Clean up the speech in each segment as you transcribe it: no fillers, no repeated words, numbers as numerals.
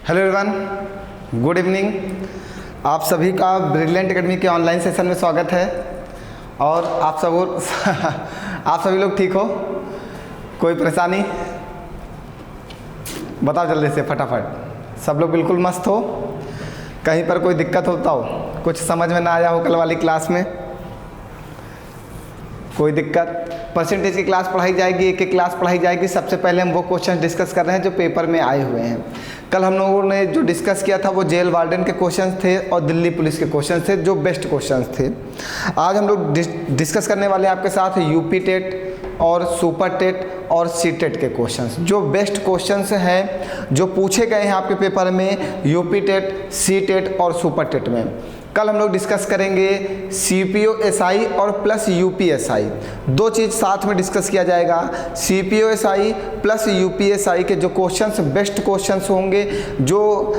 Hello everyone, good evening. आप सभी का ब्रिलियंट एकेडमी के ऑनलाइन सेशन में स्वागत है। और आप सभी लोग ठीक हो? कोई परेशानी? बताओ जल्दी से फटाफट। सब लोग बिल्कुल मस्त हो? कहीं पर कोई दिक्कत होता हो, कुछ समझ में ना आया हो कल वाली क्लास में? कोई दिक्कत? परसेंटेज की क्लास पढ़ाई जाएगी, एक एक क्लास पढ़ाई जाएगी। सबसे पहले हम वो क्वेश्चन डिस्कस कर रहे हैं जो पेपर में आए हुए हैं। कल हम लोगों ने जो डिस्कस किया था वो जेल वार्डन के क्वेश्चंस थे और दिल्ली पुलिस के क्वेश्चंस थे, जो बेस्ट क्वेश्चंस थे। आज हम लोग डिस्कस करने वाले हैं आपके साथ यूपी टेट और सुपर टेट और सी टेट के क्वेश्चंस, जो बेस्ट क्वेश्चंस हैं जो पूछे गए हैं आपके पेपर में यूपी टेट, सी टेट और सुपर टेट में। कल हम लोग डिस्कस करेंगे CPO-SI और प्लस UPSI, दो चीज़ साथ में डिस्कस किया जाएगा। CPO-SI प्लस UPSI के जो क्वेश्चंस बेस्ट क्वेश्चंस होंगे, जो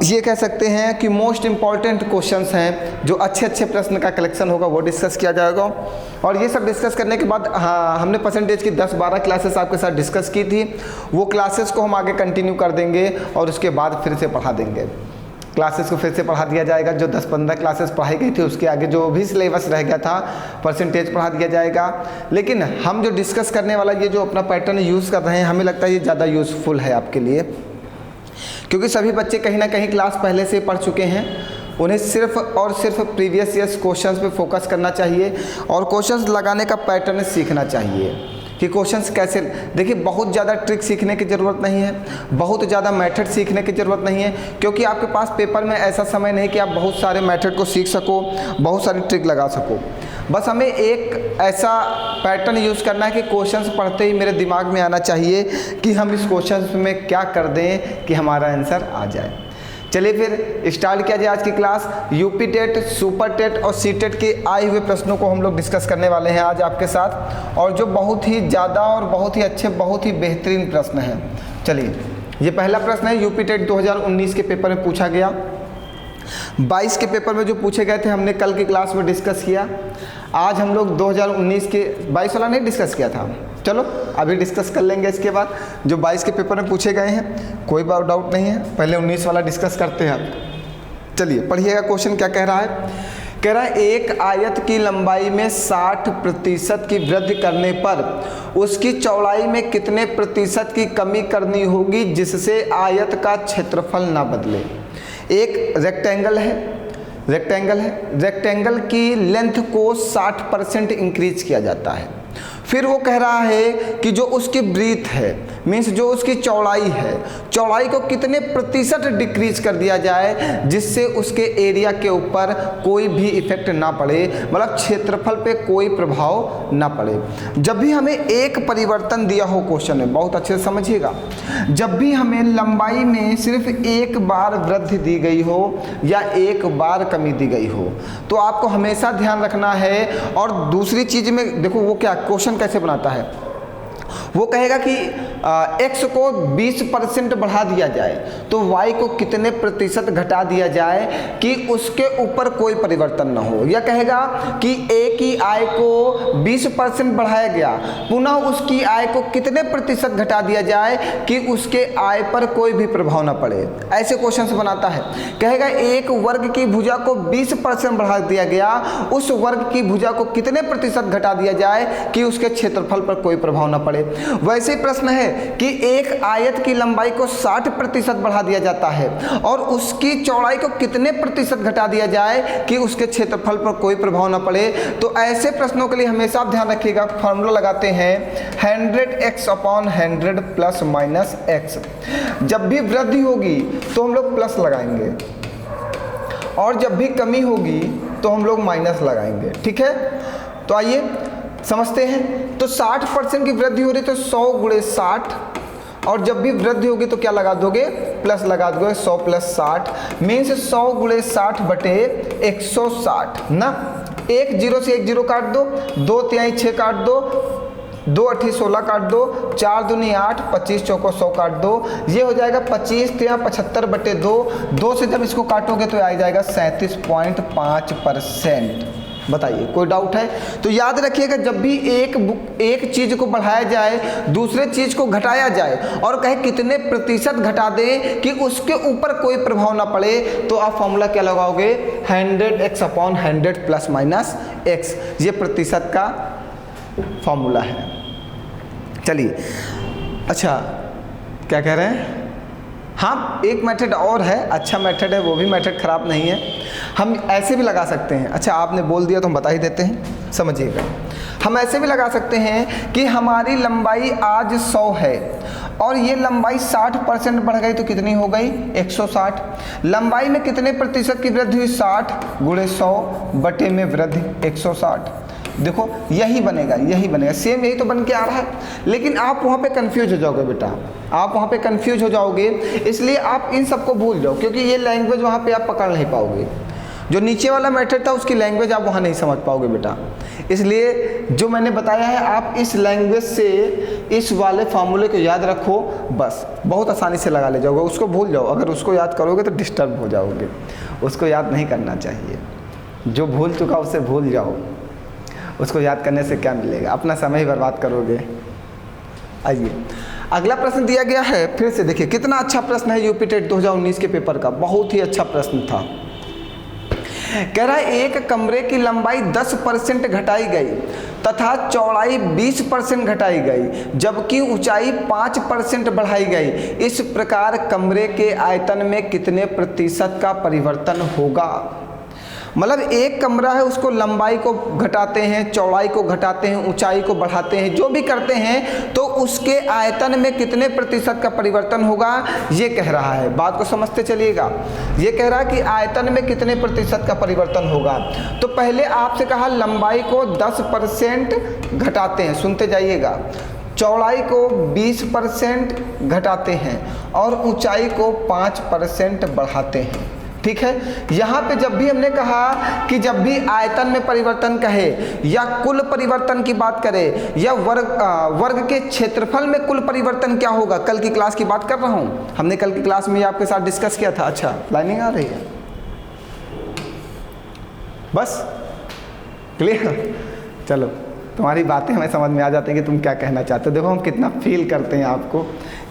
ये कह सकते हैं कि मोस्ट इम्पॉर्टेंट क्वेश्चंस हैं, जो अच्छे अच्छे प्रश्न का कलेक्शन होगा, वो डिस्कस किया जाएगा। और ये सब डिस्कस करने के बाद हमने परसेंटेज की 10-12 क्लासेस आपके साथ डिस्कस की थी। वो क्लासेस को हम आगे कंटिन्यू कर देंगे और उसके बाद फिर से पढ़ा देंगे। क्लासेस को फिर से पढ़ा दिया जाएगा। जो 10-15 क्लासेस पढ़ाई गई थी उसके आगे जो भी सिलेबस रह गया था परसेंटेज पढ़ा दिया जाएगा। लेकिन हम जो डिस्कस करने वाला ये जो अपना पैटर्न यूज़ कर रहे हैं, हमें लगता है ये ज़्यादा यूज़फुल है आपके लिए, क्योंकि सभी बच्चे कहीं ना कहीं क्लास पहले से पढ़ चुके हैं। उन्हें सिर्फ और सिर्फ प्रीवियस ईयर्स क्वेश्चंस पे फोकस करना चाहिए और क्वेश्चंस लगाने का पैटर्न सीखना चाहिए कि क्वेश्चंस कैसे। देखिए, बहुत ज़्यादा ट्रिक सीखने की ज़रूरत नहीं है, बहुत ज़्यादा मेथड सीखने की ज़रूरत नहीं है, क्योंकि आपके पास पेपर में ऐसा समय नहीं कि आप बहुत सारे मेथड को सीख सको, बहुत सारी ट्रिक लगा सको। बस हमें एक ऐसा पैटर्न यूज़ करना है कि क्वेश्चंस पढ़ते ही मेरे दिमाग में आना चाहिए कि हम इस क्वेश्चंस में क्या कर दें कि हमारा आंसर आ जाए। चलिए फिर स्टार्ट किया जाए आज की class. UP TET, super TET और सी टेट के आए हुए प्रश्नों को हम लोग डिस्कस करने वाले हैं आज आपके साथ, और जो बहुत ही ज़्यादा और बहुत ही अच्छे, बहुत ही बेहतरीन प्रश्न हैं। चलिए, ये पहला प्रश्न है यूपी टेट 2019 के पेपर में पूछा गया। 22 के पेपर में जो पूछे गए थे हमने कल की क्लास में डिस्कस किया। आज हम लोग 2019 के 22 वाला नहीं डिस्कस किया था, चलो अभी डिस्कस कर लेंगे इसके बाद जो 22 के पेपर में पूछे गए हैं। कोई डाउट नहीं है, पहले 19 वाला डिस्कस करते हैं। चलिए पढ़िएगा, क्वेश्चन क्या कह रहा है। कह रहा है एक आयत की लंबाई में 60% की वृद्धि करने पर उसकी चौड़ाई में कितने प्रतिशत की कमी करनी होगी जिससे आयत का क्षेत्रफल ना बदले। एक रेक्टेंगल है, रेक्टेंगल की लेंथ को 60% इंक्रीज किया जाता है। फिर वो कह रहा है कि जो उसकी ब्रीथ है, मीन्स जो उसकी चौड़ाई है, चौड़ाई को कितने प्रतिशत डिक्रीज कर दिया जाए जिससे उसके एरिया के ऊपर कोई भी इफेक्ट ना पड़े, मतलब क्षेत्रफल पे कोई प्रभाव ना पड़े। जब भी हमें एक परिवर्तन दिया हो क्वेश्चन में, बहुत अच्छे से समझिएगा, जब भी हमें लंबाई में सिर्फ एक बार वृद्धि दी गई हो या एक बार कमी दी गई हो, तो आपको हमेशा ध्यान रखना है। और दूसरी चीज़ में देखो वो क्या क्वेश्चन कैसे बनाता है, वो कहेगा कि x को 20% बढ़ा दिया जाए तो y को कितने प्रतिशत घटा दिया जाए कि उसके ऊपर कोई परिवर्तन ना हो। या कहेगा कि a की आय को 20% बढ़ाया गया, पुनः उसकी आय को कितने प्रतिशत घटा दिया जाए कि उसके आय पर कोई भी प्रभाव ना पड़े। ऐसे क्वेश्चन बनाता है। कहेगा एक वर्ग की भुजा को 20% बढ़ा दिया गया, उस वर्ग की भुजा को कितने प्रतिशत घटा दिया जाए कि उसके क्षेत्रफल पर कोई प्रभाव ना पड़े। वैसे ही प्रश्न है कि एक आयत की लंबाई को 60% बढ़ा दिया जाता है और उसकी चौड़ाई को कितने प्रतिशत घटा दिया जाए कि उसके क्षेत्रफल पर कोई प्रभाव ना पड़े। तो ऐसे प्रश्नों के लिए हमेशा आप ध्यान रखिएगा, फॉर्मूला लगाते हैं 100x/100 प्लस माइनस x। जब भी वृद्धि होगी तो हम लोग प्लस लगाएंगे और जब भी कमी होगी तो हम लोग माइनस लगाएंगे, ठीक है। तो आइए समझते हैं। तो 60% की वृद्धि हो रही तो 100 × 60, और जब भी वृद्धि होगी तो क्या लगा दोगे, प्लस लगा दोगे। 100 + 60 मीन्स 100 × 60 बटे 160 ना। एक 0 से एक 0 काट दो, 2 तिहाई 6 काट दो, 2 8 16 काट दो, 4 दूनी 8, 25 चौको 100 काट दो। ये हो जाएगा 25 × 75 बटे 2। 2 से जब इसको काटोगे तो आ जाएगा 37.5%। बताइए, कोई डाउट है? तो याद रखिएगा, जब भी एक चीज़ को बढ़ाया जाए, दूसरे चीज़ को घटाया जाए और कहे कितने प्रतिशत घटा दें कि उसके ऊपर कोई प्रभाव ना पड़े, तो आप फॉर्मूला क्या लगाओगे? 100x upon 100 plus minus x, ये प्रतिशत का फॉर्मूला है। चलिए, अच्छा क्या कह रहे हैं? हाँ, एक मेथड और है, अच्छा मेथड है, वो भी मेथड ख़राब नहीं है। हम ऐसे भी लगा सकते हैं। अच्छा, आपने बोल दिया तो हम बता ही देते हैं, समझिएगा। हम ऐसे भी लगा सकते हैं कि हमारी लंबाई आज 100 है और ये लंबाई 60% बढ़ गई, तो कितनी हो गई? 160। लंबाई में कितने प्रतिशत की वृद्धि हुई? 60 गुणे 100 बटे में वृद्धि 160। देखो यही बनेगा, यही बनेगा, सेम यही तो बन के आ रहा है। लेकिन आप वहाँ पे कंफ्यूज हो जाओगे बेटा, आप वहाँ पे कंफ्यूज हो जाओगे, इसलिए आप इन सबको भूल जाओ, क्योंकि ये लैंग्वेज वहाँ पे आप पकड़ नहीं पाओगे। जो नीचे वाला मेथड था उसकी लैंग्वेज आप वहाँ नहीं समझ पाओगे बेटा। इसलिए जो मैंने बताया है, आप इस लैंग्वेज से इस वाले फार्मूले को याद रखो, बस बहुत आसानी से लगा ले जाओगे। उसको भूल जाओ, अगर उसको याद करोगे तो डिस्टर्ब हो जाओगे, उसको याद नहीं करना चाहिए। जो भूल चुका उसे भूल जाओ, उसको याद करने से क्या मिलेगा? अपना समय ही बर्बाद करोगे। आइए, अगला प्रश्न दिया गया है, फिर से देखिए कितना अच्छा प्रश्न है। यूपी टेट 2019 के पेपर का बहुत ही अच्छा प्रश्न था। कह रहा है एक कमरे की लंबाई 10% घटाई गई तथा चौड़ाई 20% घटाई गई, जबकि ऊंचाई 5% बढ़ाई गई। इस प्रकार कमरे के आयतन में कितने प्रतिशत का परिवर्तन होगा? मतलब एक कमरा है, उसको लंबाई को घटाते हैं, चौड़ाई को घटाते हैं, ऊंचाई को बढ़ाते हैं, जो भी करते हैं, तो उसके आयतन में कितने प्रतिशत का परिवर्तन होगा, ये कह रहा है। बात को समझते चलिएगा। ये कह रहा है कि आयतन में कितने प्रतिशत का परिवर्तन होगा। तो पहले आपसे कहा लंबाई को 10% घटाते हैं, सुनते जाइएगा, चौड़ाई को 20% घटाते हैं और ऊंचाई को 5% बढ़ाते हैं। ठीक है, यहाँ पे जब भी हमने कहा कि जब भी आयतन में परिवर्तन कहे या कुल परिवर्तन की बात करें या वर्ग के क्षेत्रफल में कुल परिवर्तन क्या होगा, कल की क्लास की बात कर रहा हूँ, हमने कल की क्लास में आपके साथ डिस्कस किया था। अच्छा, लाइनिंग आ रही है, बस क्लियर? चलो, तुम्हारी बातें हमें समझ में आ जाती हैं कि तुम क्या कहना चाहते हो। देखो हम कितना फील करते हैं आपको,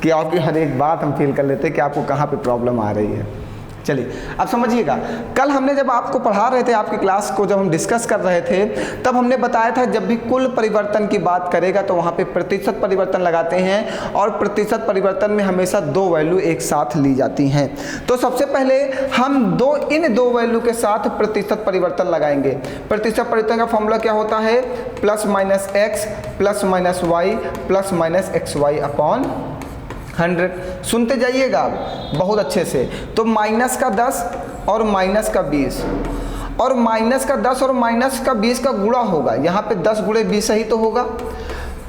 कि आपकी हर एक बात हम फील कर लेते हैं कि आपको कहाँ पे प्रॉब्लम आ रही है। चलिए, अब समझिएगा, कल हमने जब आपको पढ़ा रहे थे, आपकी क्लास को जब हम डिस्कस कर रहे थे, तब हमने बताया था जब भी कुल परिवर्तन की बात करेगा तो वहाँ पे प्रतिशत परिवर्तन लगाते हैं और प्रतिशत परिवर्तन में हमेशा दो वैल्यू एक साथ ली जाती हैं। तो सबसे पहले हम इन दो वैल्यू के साथ प्रतिशत परिवर्तन लगाएंगे। प्रतिशत परिवर्तन का फॉर्मूला क्या होता है? Plus minus x plus minus Y plus minus x Y upon 100। सुनते जाइएगा बहुत अच्छे से। तो माइनस का 10 और माइनस का 20 और माइनस का 10 और माइनस का 20 का गुणा होगा। यहाँ पे 10 गुणे 20 ही तो होगा।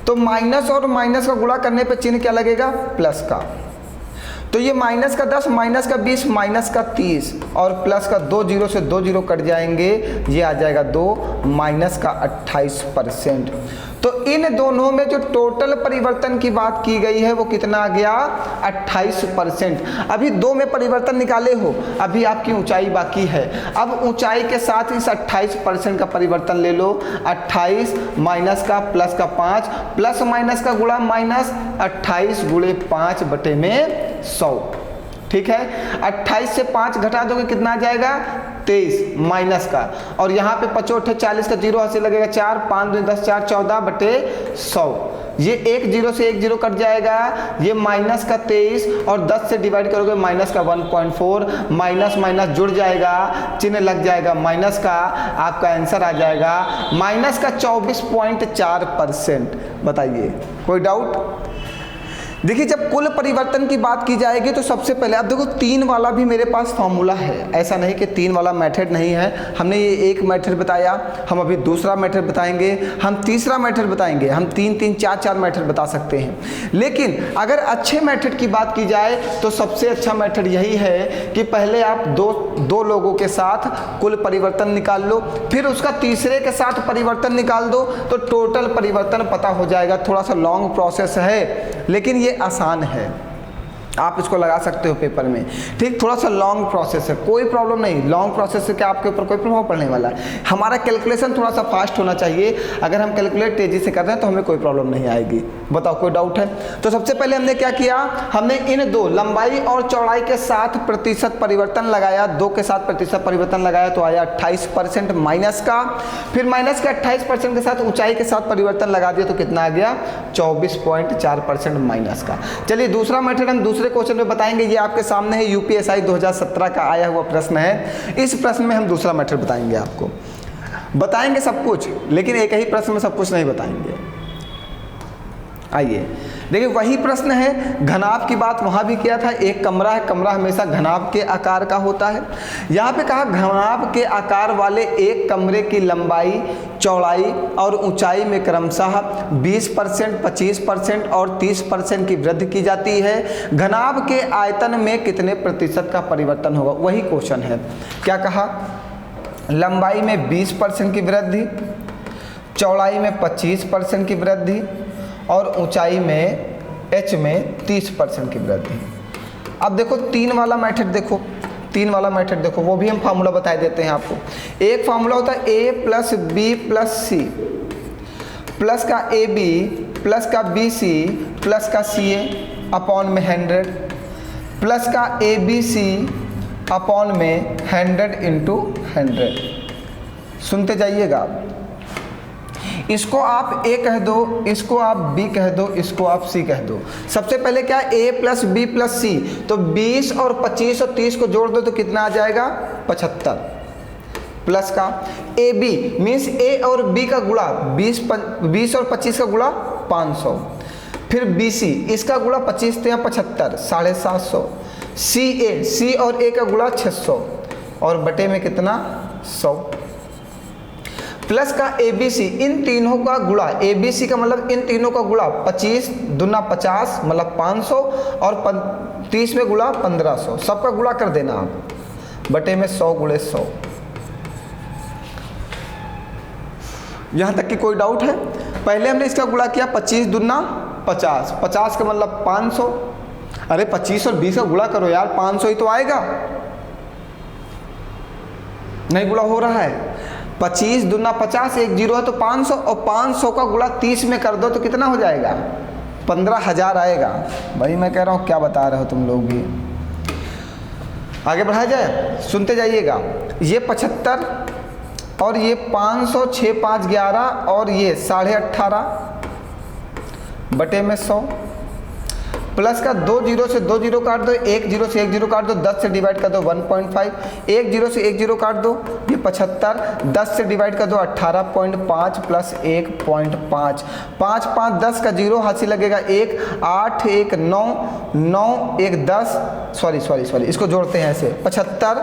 तो माइनस और माइनस का गुणा करने पे चिन्ह क्या लगेगा? प्लस का। तो ये माइनस का 10 माइनस का 20 माइनस का 30 और प्लस का 2 जीरो से 2 जीरो कट जाएंगे, ये आ जाएगा 2 माइनस का 28%। तो इन दोनों में जो टोटल परिवर्तन की बात की गई है वो कितना आ गया? 28%। अभी दो में परिवर्तन निकाले हो, अभी आपकी ऊंचाई बाकी है। अब ऊंचाई के साथ इस 28% का परिवर्तन ले लो। 28 माइनस का प्लस का 5 प्लस माइनस का गुणा माइनस 28 गुणे 5 बटे में 100। ठीक है, 28 से 5 घटा दोगे कितना आ जाएगा? 23 माइनस का, और यहाँ पे 55 40 का जीरो हाथ से लगेगा 4 5 2 10 4 14 बटे 100। ये एक जीरो से एक जीरो कट जाएगा, ये माइनस का 23 और 10 से डिवाइड करोगे माइनस का 1.4, माइनस माइनस जुड़ जाएगा, चिन्ह लग जाएगा माइनस का, आपका आंसर आ जाएगा माइनस का 24.4%। बताइए, कोई डाउट? देखिए, जब कुल परिवर्तन की बात की जाएगी तो सबसे पहले आप देखो 3 वाला भी मेरे पास फॉर्मूला है। ऐसा नहीं कि 3 वाला मेथड नहीं है। हमने ये एक मेथड बताया, हम अभी दूसरा मेथड बताएंगे, हम तीसरा मेथड बताएंगे, हम 3 4 मेथड बता सकते हैं। लेकिन अगर अच्छे मेथड की बात की जाए तो सबसे अच्छा मेथड यही है कि पहले आप दो लोगों के साथ कुल परिवर्तन निकाल लो, फिर उसका तीसरे के साथ परिवर्तन निकाल दो, तो टोटल परिवर्तन पता हो जाएगा। थोड़ा सा लॉन्ग प्रोसेस है लेकिन ये आसान है। आप इसको लगा सकते हो पेपर में, ठीक। थोड़ा सा लॉन्ग प्रोसेस है, कोई प्रॉब्लम नहीं, लॉन्ग प्रोसेस से क्या आपके ऊपर कोई प्रभाव पड़ने वाला है। हमारा कैलकुलेशन थोड़ा सा फास्ट होना चाहिए, अगर हम कैलकुलेट तेजी से कर रहे हैं तो हमें कोई प्रॉब्लम नहीं आएगी। बताओ कोई डाउट है? तो सबसे पहले हमने क्या किया, हमने इन दो लंबाई और चौड़ाई के साथ प्रतिशत परिवर्तन लगाया, 2 के साथ प्रतिशत परिवर्तन लगाया तो आया 28% माइनस का, फिर माइनस का 28% के साथ ऊंचाई के साथ परिवर्तन लगा दिया तो कितना आ गया, 24.4% माइनस का। चलिए दूसरा मेथड हम दूसरे क्वेश्चन में बताएंगे, ये आपके सामने है, यूपीएसआई 2017 का आया हुआ प्रश्न है। इस प्रश्न में हम दूसरा मेथड बताएंगे, आपको बताएंगे सब कुछ, लेकिन एक ही प्रश्न में सब कुछ नहीं बताएंगे। आइए देखिए, वही प्रश्न है, घनाभ की बात वहाँ भी किया था। एक कमरा है, कमरा हमेशा घनाभ के आकार का होता है। यहाँ पे कहा घनाभ के आकार वाले एक कमरे की लंबाई, चौड़ाई और ऊंचाई में क्रमशः 20%, 25% और 30% की वृद्धि की जाती है। घनाभ के आयतन में कितने प्रतिशत का परिवर्तन होगा, वही क्वेश्चन है। क्या कहा, लंबाई में 20% की वृद्धि, चौड़ाई में 25% की वृद्धि और ऊंचाई में h में 30% की वृद्धि। अब देखो तीन वाला मेथड देखो, तीन वाला मेथड देखो, वो भी हम फार्मूला बता देते हैं आपको। एक फार्मूला होता है a plus b plus c plus का ए बी प्लस का बी सी प्लस का सी ए अपॉन में 100 प्लस का ए बी सी अपॉन में 100 इंटू 100। सुनते जाइएगा, इसको आप a कह दो, इसको आप b कह दो, इसको आप c कह दो। सबसे पहले क्या, a प्लस बी प्लस सी, तो 20 और 25 और 30 को जोड़ दो तो कितना आ जाएगा, 75 प्लस का ए बी मीन्स a और b का गुणा 20 और 25 का गुणा 500, फिर बी सी इसका गुणा 25 तो यहाँ 75, 750, सी और a का गुणा 600 और बटे में कितना 100 प्लस का ए बी सी, इन तीनों का गुणा, ए बी सी का मतलब इन तीनों का गुणा 25 दूना 50 मतलब 500 और 30 में गुणा 1500, सबका गुणा कर देना आप, बटे में 100 गुणे 100। यहाँ तक कि कोई डाउट है? पहले हमने इसका गुणा किया 25 दूना 50, 50 का मतलब 500, अरे 25 और 20 का गुणा करो यार, 500 ही तो आएगा, नहीं गुणा हो रहा है। 25 दूना 50, एक जीरो है तो 500 और 500 का गुणा 30 में कर दो तो कितना हो जाएगा, 15,000 आएगा। भाई मैं कह रहा हूँ क्या बता रहे हो तुम लोग भी। आगे बढ़ाया जाए, सुनते जाइएगा। ये 75 और ये 500, 6 5 11 और ये 18.5 बटे में 100 प्लस का 2 जीरो से 2 जीरो काट दो, 1 जीरो से 1 जीरो काट दो, 10 से डिवाइड कर दो 1.5, 1 जीरो से 1 जीरो काट दो, ये 75, 10 से डिवाइड कर दो 18.5 प्लस 1.5, 5 5 10 का जीरो हाथ से लगेगा 1, 8 1 9, 9 1 10, सॉरी इसको जोड़ते हैं ऐसे, 75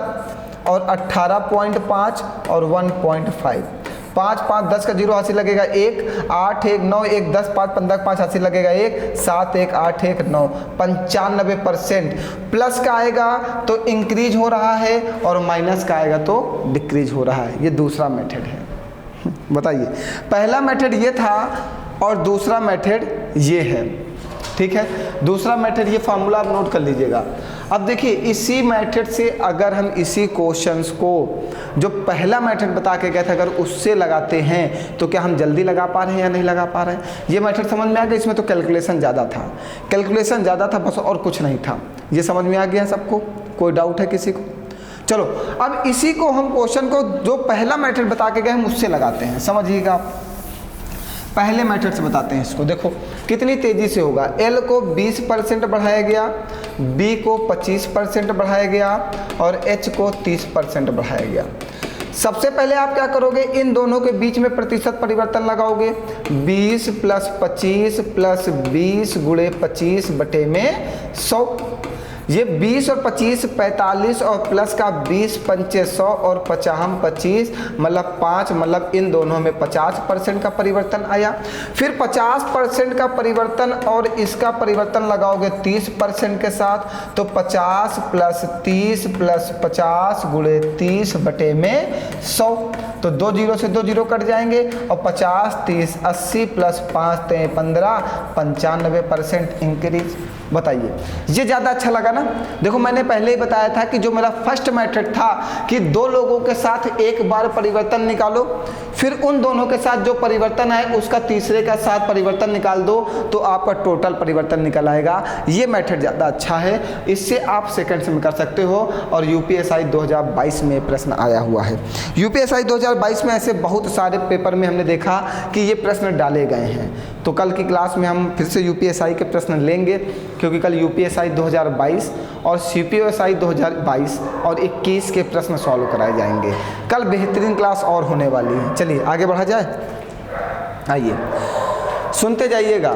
और 18.5 और 1.5, 5 5 10 का जीरो हासिल लगेगा 1, 8 1 9 1 10 5 15 5 हासिल लगेगा 1, 7 1 8 1 9, 95% प्लस का आएगा तो इंक्रीज हो रहा है और माइनस का आएगा तो डिक्रीज हो रहा है। ये दूसरा मेथड है। बताइए, पहला मेथड ये था और दूसरा मेथड ये है, ठीक है। दूसरा मेथड ये फार्मूला आप नोट कर लीजिएगा। अब देखिए, इसी मेथड से अगर हम इसी क्वेश्चंस को जो पहला मेथड बता के गए थे अगर उससे लगाते हैं तो क्या हम जल्दी लगा पा रहे हैं या नहीं लगा पा रहे हैं? ये मेथड समझ में आ गया? इसमें तो कैलकुलेशन ज़्यादा था, कैलकुलेशन ज़्यादा था बस, और कुछ नहीं था। ये समझ में आ गया सबको? कोई डाउट है किसी को? चलो अब इसी को हम क्वेश्चन को जो पहला मेथड बता के गए हम उससे लगाते हैं। समझिएगा आप, पहले मेथड से बताते हैं इसको। देखो कितनी तेजी से होगा। L को 20% बढ़ाया गया, B को 25% बढ़ाया गया और H को 30% बढ़ाया गया। सबसे पहले आप क्या करोगे, इन दोनों के बीच में प्रतिशत परिवर्तन लगाओगे। 20 प्लस 25 प्लस 20 गुणे 25 बटे में 100। ये 20 और 25 45 और प्लस का 20 पंचे 100 और 50 25 मतलब 5, मतलब इन दोनों में 50% का परिवर्तन आया। फिर 50% का परिवर्तन और इसका परिवर्तन लगाओगे 30% के साथ, तो 50 प्लस 30 प्लस 50 गुणे 30 बटे में 100। तो 2 जीरो से 2 जीरो कट जाएंगे और 50, 30, 80 प्लस 5 15, 95% इंक्रीज। बताइए ये ज़्यादा अच्छा लगा ना। देखो मैंने पहले ही बताया था कि जो मेरा फर्स्ट मेथड था कि 2 लोगों के साथ एक बार परिवर्तन निकालो, फिर उन दोनों के साथ जो परिवर्तन आए उसका तीसरे का साथ परिवर्तन निकाल दो, तो आपका टोटल परिवर्तन निकल आएगा। ये मेथड ज़्यादा अच्छा है, इससे आप सेकंड्स में कर सकते हो। और यूपीएसआई 2022 में प्रश्न आया हुआ है। यूपीएसआई 2022 में ऐसे बहुत सारे पेपर में हमने देखा कि ये प्रश्न डाले गए हैं। तो कल की क्लास में हम फिर से यूपीएसआई के प्रश्न लेंगे, क्योंकि कल यूपीएसआई 2022 और सीपीएसआई 2022 और 21 के प्रश्न सॉल्व कराए जाएंगे। कल बेहतरीन क्लास और होने वाली है। चलिए आगे बढ़ा जाए, आइए सुनते जाइएगा।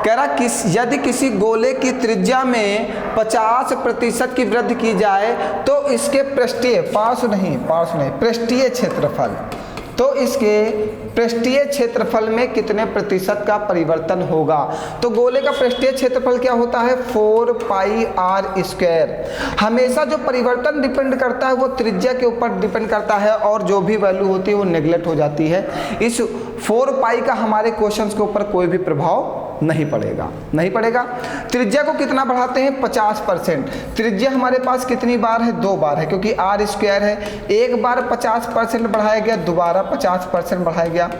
कह रहा यदि किसी गोले की त्रिज्या में 50% की वृद्धि की जाए तो इसके पृष्ठीय पृष्ठीय क्षेत्रफल, तो इसके पृष्ठीय क्षेत्रफल में कितने प्रतिशत का परिवर्तन होगा। तो गोले का पृष्ठीय क्षेत्रफल क्या होता है, 4πr²। हमेशा जो परिवर्तन डिपेंड करता है वो त्रिज्या के ऊपर डिपेंड करता है, और जो भी वैल्यू होती है वो नेग्लेक्ट हो जाती है। इस 4π का हमारे क्वेश्चंस के ऊपर कोई भी प्रभाव नहीं पड़ेगा। त्रिज्या को कितना बढ़ाते हैं, 50%। त्रिज्या हमारे पास कितनी बार है, 2 बार है, क्योंकि r² है। एक बार 50% बढ़ाया गया, दोबारा 50% बढ़ाया गया।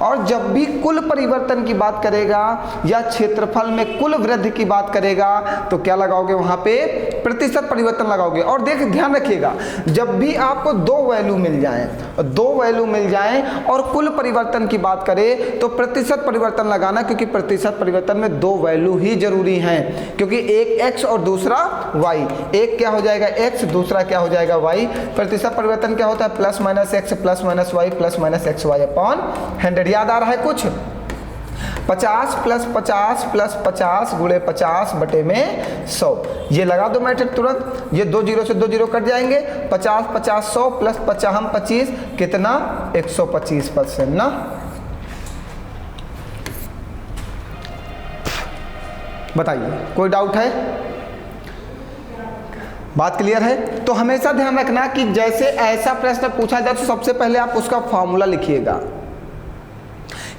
और जब भी कुल परिवर्तन की बात करेगा या क्षेत्रफल में कुल वृद्धि की बात करेगा तो क्या लगाओगे, वहां पे प्रतिशत परिवर्तन लगाओगे। और ध्यान रखिएगा, जब भी आपको 2 वैल्यू मिल जाएं और कुल परिवर्तन की बात करें तो प्रतिशत परिवर्तन लगाना, क्योंकि प्रतिशत परिवर्तन में 2 वैल्यू ही जरूरी हैं, क्योंकि एक x और दूसरा y। एक क्या हो जाएगा x, दूसरा क्या हो जाएगा y। प्रतिशत परिवर्तन क्या होता है, +- x +- y +- xy अपॉन 100। याद आ रहा है कुछ, 50 + 50 + 50 × 50 बटे में 100। ये लगा दो मैट्रिक तुरंत, ये 2 जीरो से 2 जीरो कट जाएंगे। 50 50 100 प्लस 50 25 कितना, 125% ना। बताइए कोई डाउट है, बात क्लियर है। तो हमेशा ध्यान रखना कि जैसे ऐसा प्रश्न पूछा जाए तो सबसे पहले आप उसका फॉर्मूला लिखिएगा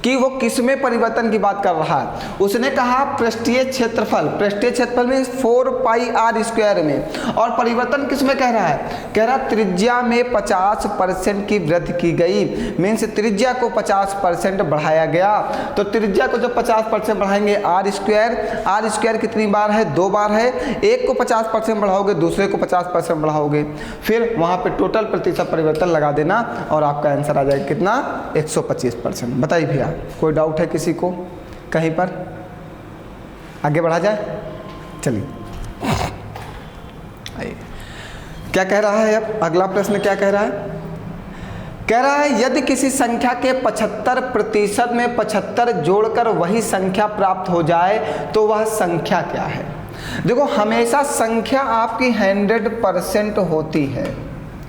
कि वो किस में परिवर्तन की बात कर रहा है। उसने कहा पृष्ठीय क्षेत्रफल में 4πr² में, और परिवर्तन किस में कह रहा है, कह रहा त्रिज्या में 50% की वृद्धि की गई। मीन्स त्रिज्या को 50% बढ़ाया गया। तो त्रिज्या को जब 50% बढ़ाएंगे, r² कितनी बार है, 2 बार है। एक को 50% बढ़ाओगे, दूसरे को 50% बढ़ाओगे, फिर वहां पे टोटल प्रतिशत परिवर्तन लगा देना और आपका आंसर आ जाएगा कितना, 125%। बताइए भैया कोई डाउट है किसी को कहीं पर, आगे बढ़ा जाए। चलिए क्या कह रहा है, अब अगला प्रश्न क्या कह रहा है, कह रहा है यदि किसी संख्या के 75% में 75 जोड़कर वही संख्या प्राप्त हो जाए तो वह संख्या क्या है। देखो हमेशा संख्या आपकी 100% होती है।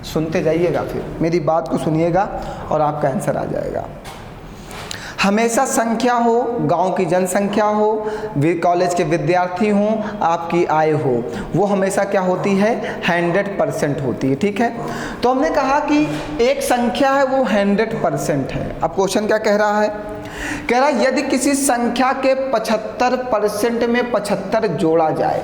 सुनते जाइएगा, फिर मेरी बात को सुनिएगा और आपका आंसर आ जाएगा। हमेशा संख्या हो, गांव की जनसंख्या हो, कॉलेज के विद्यार्थी हों, आपकी आय हो, वो हमेशा क्या होती है, 100% होती है। ठीक है, तो हमने कहा कि एक संख्या है वो 100% है। अब क्वेश्चन क्या कह रहा है, कह रहा है यदि किसी संख्या के 75% में 75 जोड़ा जाए,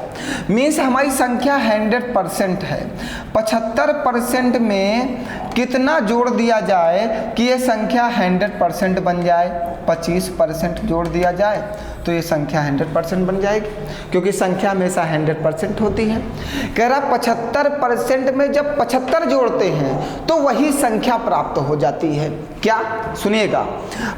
मीन्स हमारी संख्या 100% है, 75% में कितना जोड़ दिया जाए कि ये संख्या 100% बन जाए। 25% जोड़ दिया जाए तो ये संख्या 100% बन जाएगी, क्योंकि संख्या हमेशा 100% होती है। कह रहा 75% में जब 75 जोड़ते हैं तो वही संख्या प्राप्त हो जाती है। क्या, सुनिएगा,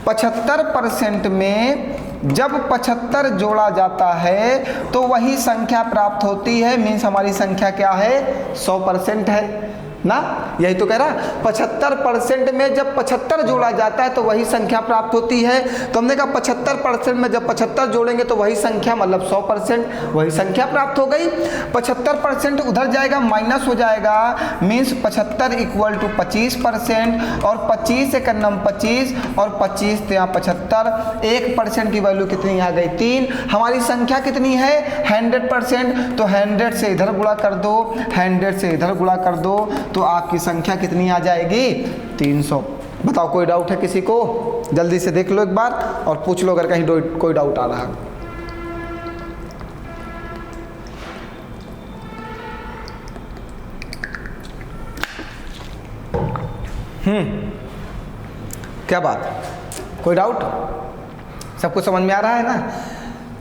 75% में जब 75 जोड़ा जाता है तो वही संख्या प्राप्त होती है। मीन्स हमारी संख्या क्या है, 100% है ना, यही तो कह रहा। 75% में जब 75 जोड़ा जाता है तो वही संख्या प्राप्त होती है। तो हमने कहा 75% में जब 75 जोड़ेंगे तो वही संख्या, मतलब 100%, वही संख्या प्राप्त हो गई। 75% उधर जाएगा, माइनस हो जाएगा, मीन्स 75 = 25%, और 25 से करना 25 और 25 से यहाँ 75, 1% की वैल्यू कितनी आ गई, 3। हमारी संख्या कितनी है, 100%। तो 100 से इधर गुणा कर दो, 100 से इधर गुणा कर दो, तो आपकी संख्या कितनी आ जाएगी, 300। बताओ कोई डाउट है किसी को? जल्दी से देख लो एक बार और पूछ लो अगर कहीं कोई डाउट आ रहा है। क्या बात, कोई डाउट? सबको समझ में आ रहा है ना?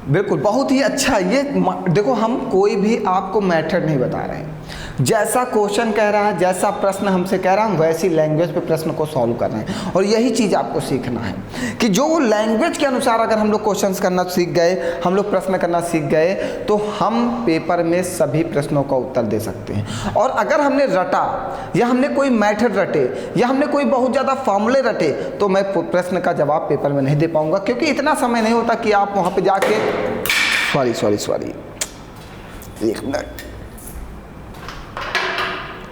बिल्कुल, बहुत ही अच्छा। ये देखो, हम कोई भी आपको मेथड नहीं बता रहे हैं, जैसा क्वेश्चन कह रहा है, जैसा प्रश्न हमसे कह रहा है, हम वैसी लैंग्वेज पे प्रश्न को सॉल्व कर रहे हैं। और यही चीज़ आपको सीखना है कि जो लैंग्वेज के अनुसार अगर हम लोग क्वेश्चंस करना सीख गए, हम लोग प्रश्न करना सीख गए, तो हम पेपर में सभी प्रश्नों का उत्तर दे सकते हैं। और अगर हमने रटा या हमने कोई मेथड रटे या हमने कोई बहुत ज़्यादा फॉर्मूले रटे, तो मैं प्रश्न का जवाब पेपर में नहीं दे पाऊँगा, क्योंकि इतना समय नहीं होता कि आप वहाँ पर जाके सॉरी एक मिनट,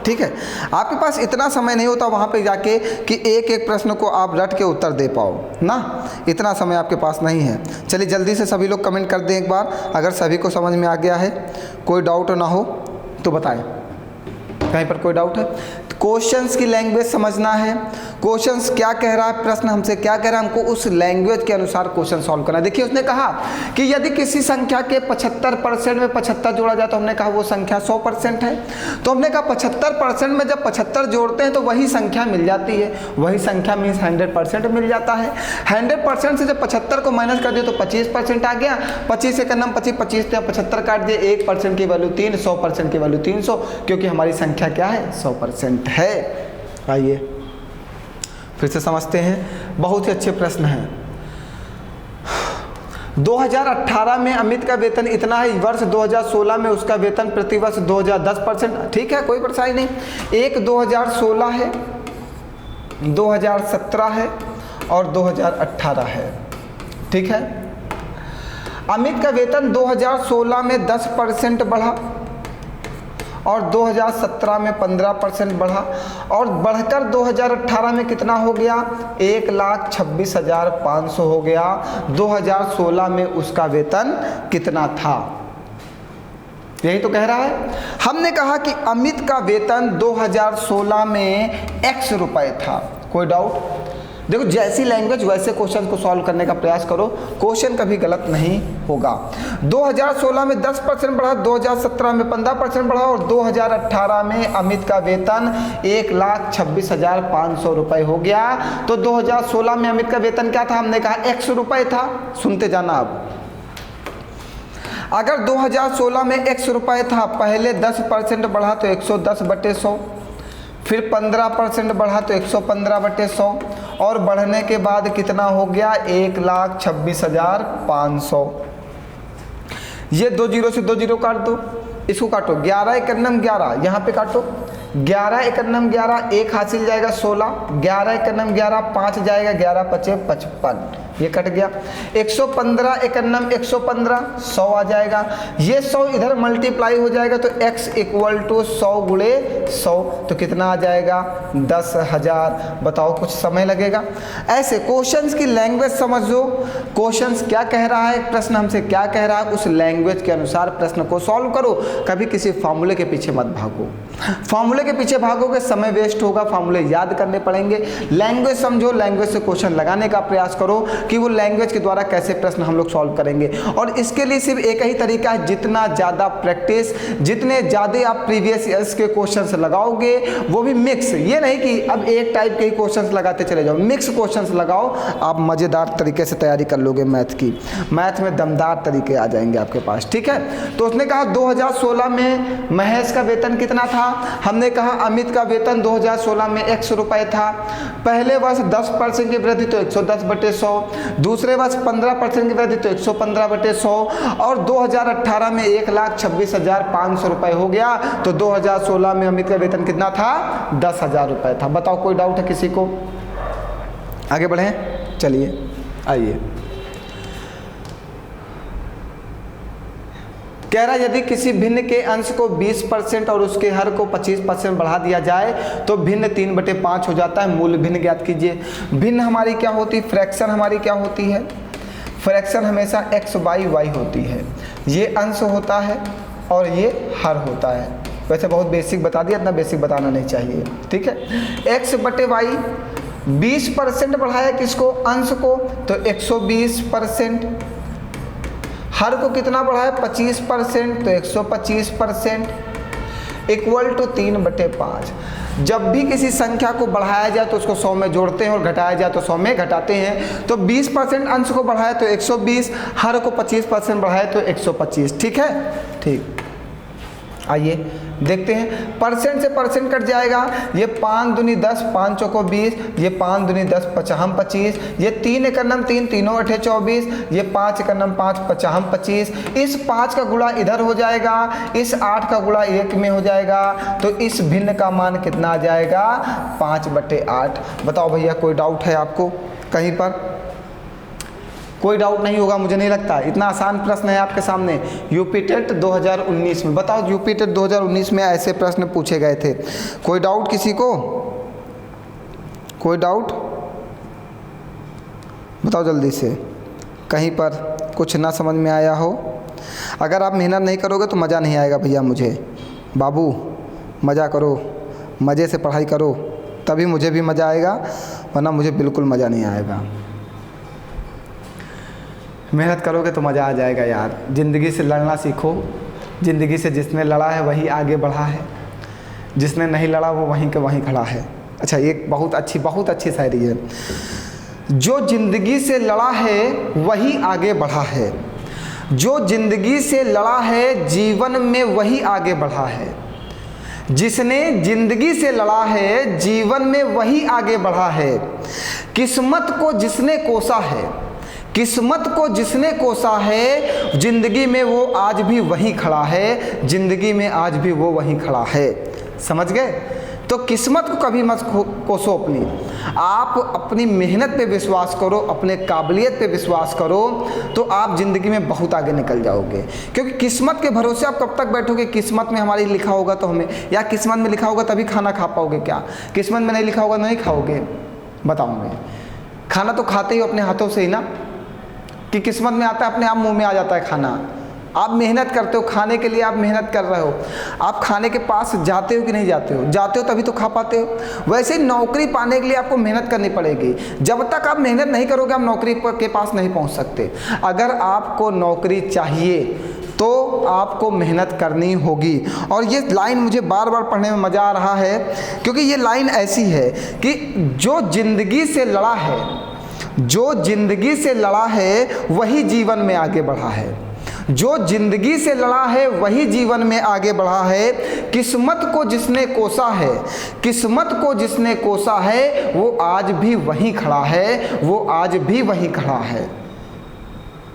ठीक है, आपके पास इतना समय नहीं होता वहाँ पे जाके कि एक एक प्रश्न को आप रट के उत्तर दे पाओ ना, इतना समय आपके पास नहीं है। चलिए जल्दी से सभी लोग कमेंट कर दें एक बार, अगर सभी को समझ में आ गया है, कोई डाउट ना हो तो बताएं। कहीं पर कोई डाउट है? क्वेश्चंस की लैंग्वेज समझना है, क्वेश्चंस क्या कह रहा है, प्रश्न हमसे क्या कह रहा है, हमको उस लैंग्वेज के अनुसार क्वेश्चन सॉल्व करना है। देखिए उसने कहा कि यदि किसी संख्या के 75% में 75 जोड़ा जाए तो हमने कहा वो संख्या 100% है। तो हमने कहा 75% में जब 75 जोड़ते हैं तो वही संख्या मिल जाती है, वही संख्या मीन्स 100% मिल जाता है। 100% से जब 75 को माइनस कर दिए तो 25% आ गया। 25 एक नंबर 25 से 75 काट दिए, 1% की वैल्यू 3, 100% की वैल्यू 300, क्योंकि हमारी संख्या क्या है? 100% है। आइए फिर से समझते हैं, बहुत ही अच्छे प्रश्न हैं। 2018 में अमित का वेतन इतना है, वर्ष 2016 में उसका वेतन प्रति वर्ष 2010%, ठीक है, कोई परेशानी नहीं। एक 2016 है, 2017 है और 2018 है, ठीक है। अमित का वेतन 2016 में 10% बढ़ा और 2017 में 15% बढ़ा, और बढ़कर 2018 में कितना हो गया? 1,26,500 हो गया। 2016 में उसका वेतन कितना था? यही तो कह रहा है। हमने कहा कि अमित का वेतन 2016 में X रुपए था। कोई डाउट? देखो, जैसी लैंग्वेज वैसे क्वेश्चन को सॉल्व करने का प्रयास करो, क्वेश्चन कभी गलत नहीं होगा। 2016 में 10% बढ़ा, 2017 में 15% बढ़ा और 2018 में अमित का वेतन 1,26,500 रुपये हो गया। तो 2016 में अमित का वेतन क्या था? हमने कहा X रुपये था। सुनते जाना अब। अगर 2016 में X रुपये था, पहले 10% बढ़ा तो 110/100, फिर 15% बढ़ा तो 115/100 और बढ़ने के बाद कितना हो गया? 1,26,500। ये 2 जीरो से 2 जीरो काट दो, इसको काटो। 11 × 11, यहाँ पे काटो। 11 × 11, 1 हासिल जाएगा 16, 11 × 11, 5 जाएगा, 11 × 5 = 55, ये कट गया। 115 × 115, 100 आ जाएगा। ये 100 इधर मल्टीप्लाई हो जाएगा तो x = 100 × 100, तो कितना आ जाएगा? 10,000। बताओ, कुछ समय लगेगा? ऐसे क्वेश्चंस की लैंग्वेज समझो, क्वेश्चंस क्या कह रहा है, प्रश्न हमसे क्या कह रहा है, उस लैंग्वेज के अनुसार प्रश्न को सॉल्व करो। कभी किसी फार्मूले के पीछे मत भागो। फार्मूले के पीछे भागोगे समय वेस्ट होगा, फार्मूले याद करने पड़ेंगे। लैंग्वेज समझो, लैंग्वेज से क्वेश्चन लगाने का प्रयास करो कि वो लैंग्वेज के द्वारा कैसे प्रश्न हम लोग सॉल्व करेंगे। और इसके लिए सिर्फ एक ही तरीका है, जितना ज़्यादा प्रैक्टिस, जितने ज़्यादा आप प्रीवियस ईयर्स के क्वेश्चंस लगाओगे, वो भी मिक्स, ये नहीं कि अब एक टाइप के ही क्वेश्चंस लगाते चले जाओ, मिक्स क्वेश्चंस लगाओ, आप मज़ेदार तरीके से तैयारी कर लोगे मैथ की। मैथ में दमदार तरीके आ जाएंगे आपके पास, ठीक है। तो उसने कहा 2016 में महेश का वेतन कितना था? हमने कहा अमित का वेतन 2016 में X रुपये था। पहले वर्ष 10% की वृद्धि तो 110/100, दूसरे वर्ष 15% की वृद्धि तो 115/100 और 2018 में 1,26,500 रुपये हो गया। तो 2016 में अमित का वेतन कितना था? 10,000 रुपये था। बताओ, कोई डाउट है किसी को? आगे बढ़ें, चलिए आइए। कह रहा है यदि किसी भिन्न के अंश को 20% और उसके हर को 25% बढ़ा दिया जाए तो भिन्न 3/5 हो जाता है। मूल भिन्न ज्ञात कीजिए। भिन्न हमारी क्या होती है? फ्रैक्शन हमारी क्या होती है? फ्रैक्शन हमेशा x/y होती है। ये अंश होता है और ये हर होता है। वैसे बहुत बेसिक बता दिया, इतना बेसिक बताना नहीं चाहिए, ठीक है। x/y 20% बढ़ाया किसको, अंश को, तो 120%। हर को कितना बढ़ाया, 25%, तो 125%, इक्वल टू 3/5। जब भी किसी संख्या को बढ़ाया जाए तो उसको 100 में जोड़ते हैं और घटाया जाए तो 100 में घटाते हैं। तो 20% अंश को बढ़ाया तो 120, हर को 25% बढ़ाया तो 125। ठीक है, ठीक। आइए देखते हैं, परसेंट से परसेंट कट जाएगा। ये 5 दूनी 10, 5 चौको 20, ये 5 दूनी 10, 5 25, ये 3 1 9 3, 3 8 24, ये 5 1 9 5, 5 25। इस 5 का गुणा इधर हो जाएगा, इस 8 का गुणा 1 में हो जाएगा, तो इस भिन्न का मान कितना आ जाएगा, 5/8। बताओ भैया, कोई डाउट है आपको कहीं पर? कोई डाउट नहीं होगा मुझे नहीं लगता, इतना आसान प्रश्न है आपके सामने। यूपी टेट 2019 में, बताओ यूपी टेट 2019 में ऐसे प्रश्न पूछे गए थे। कोई डाउट किसी को? कोई डाउट बताओ जल्दी से, कहीं पर कुछ ना समझ में आया हो। अगर आप मेहनत नहीं करोगे तो मज़ा नहीं आएगा भैया मुझे। बाबू मज़ा करो, मज़े से पढ़ाई करो, तभी मुझे भी मज़ा आएगा, वरना मुझे बिल्कुल मज़ा नहीं आएगा। मेहनत करोगे तो मज़ा आ जाएगा यार। ज़िंदगी से लड़ना सीखो। ज़िंदगी से जिसने लड़ा है वही आगे बढ़ा है, जिसने नहीं लड़ा वो वहीं के वहीं खड़ा है। अच्छा, एक बहुत अच्छी शायरी है। जो ज़िंदगी से लड़ा है वही आगे बढ़ा है, जो ज़िंदगी से लड़ा है जीवन में वही आगे बढ़ा है। जिसने ज़िंदगी से लड़ा है जीवन में वही आगे बढ़ा है। किस्मत को जिसने कोसा है, किस्मत को जिसने कोसा है, जिंदगी में वो आज भी वहीं खड़ा है, जिंदगी में आज भी वो वहीं खड़ा है। समझ गए? तो किस्मत को कभी मत कोसो अपनी, आप अपनी मेहनत पे विश्वास करो, अपने काबिलियत पे विश्वास करो, तो आप ज़िंदगी में बहुत आगे निकल जाओगे। क्योंकि किस्मत के भरोसे आप कब तक बैठोगे? किस्मत में हमारी लिखा होगा तो हमें, या किस्मत में लिखा होगा तभी खाना खा पाओगे क्या? किस्मत में नहीं लिखा होगा नहीं खाओगे? बताऊँगे। खाना तो खाते ही अपने हाथों से ही ना, कि किस्मत में आता है अपने आप मुंह में आ जाता है खाना। आप मेहनत करते हो खाने के लिए, आप मेहनत कर रहे हो, आप खाने के पास जाते हो कि नहीं जाते हो? जाते हो तभी तो खा पाते हो। वैसे ही नौकरी पाने के लिए आपको मेहनत करनी पड़ेगी। जब तक आप मेहनत नहीं करोगे आप नौकरी के पास नहीं पहुंच सकते। अगर आपको नौकरी चाहिए तो आपको मेहनत करनी होगी। और ये लाइन मुझे बार बार पढ़ने में मज़ा आ रहा है, क्योंकि ये लाइन ऐसी है कि जो ज़िंदगी से लड़ा है, जो ज़िंदगी से लड़ा है वही जीवन में आगे बढ़ा है। जो ज़िंदगी से लड़ा है वही जीवन में आगे बढ़ा है। किस्मत को जिसने कोसा है, किस्मत को जिसने कोसा है, वो आज भी वहीं खड़ा है, वो आज भी वहीं खड़ा है।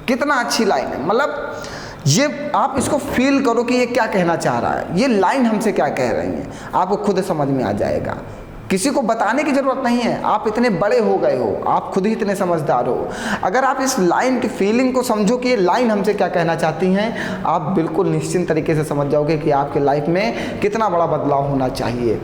कितना अच्छी लाइन है। मतलब ये आप इसको फील करो कि ये क्या कहना चाह रहा है, ये लाइन हमसे क्या कह रही है, आपको खुद समझ में आ जाएगा। किसी को बताने की ज़रूरत नहीं है, आप इतने बड़े हो गए हो, आप खुद ही इतने समझदार हो। अगर आप इस लाइन की फीलिंग को समझो कि ये लाइन हमसे क्या कहना चाहती हैं, आप बिल्कुल निश्चिंत तरीके से समझ जाओगे कि आपके लाइफ में कितना बड़ा बदलाव होना चाहिए।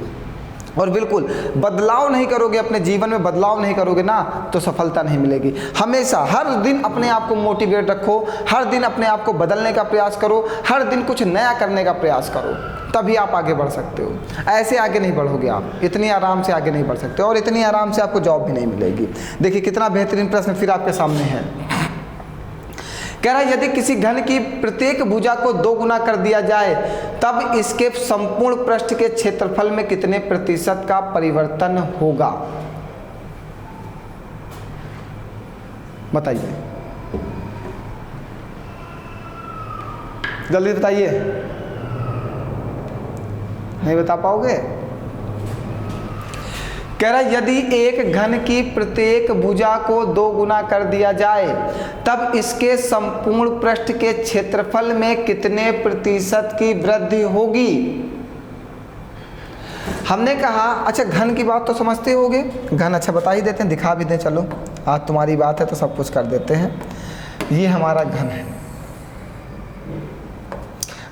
और बिल्कुल बदलाव नहीं करोगे, अपने जीवन में बदलाव नहीं करोगे ना, तो सफलता नहीं मिलेगी। हमेशा हर दिन अपने आप को मोटिवेट रखो, हर दिन अपने आप को बदलने का प्रयास करो, हर दिन कुछ नया करने का प्रयास करो, तभी आप आगे बढ़ सकते हो। ऐसे आगे नहीं बढ़ोगे आप, इतनी आराम से आगे नहीं बढ़ सकते, और इतनी आराम से आपको जॉब भी नहीं मिलेगी। देखिए कितना बेहतरीन प्रश्न फिर आपके सामने है। कह रहा है यदि किसी घन की प्रत्येक भुजा को 2 गुना कर दिया जाए तब इसके संपूर्ण पृष्ठ के क्षेत्रफल में कितने प्रतिशत का परिवर्तन होगा? बताइए, जल्दी बताइए। नहीं बता पाओगे? कह रहा यदि एक घन की प्रत्येक भुजा को 2 गुना कर दिया जाए तब इसके संपूर्ण पृष्ठ के क्षेत्रफल में कितने प्रतिशत की वृद्धि होगी? हमने कहा अच्छा घन की बात तो समझते होगे, घन अच्छा बता ही देते हैं, दिखा भी दें। चलो आज तुम्हारी बात है तो सब कुछ कर देते हैं। ये हमारा घन है।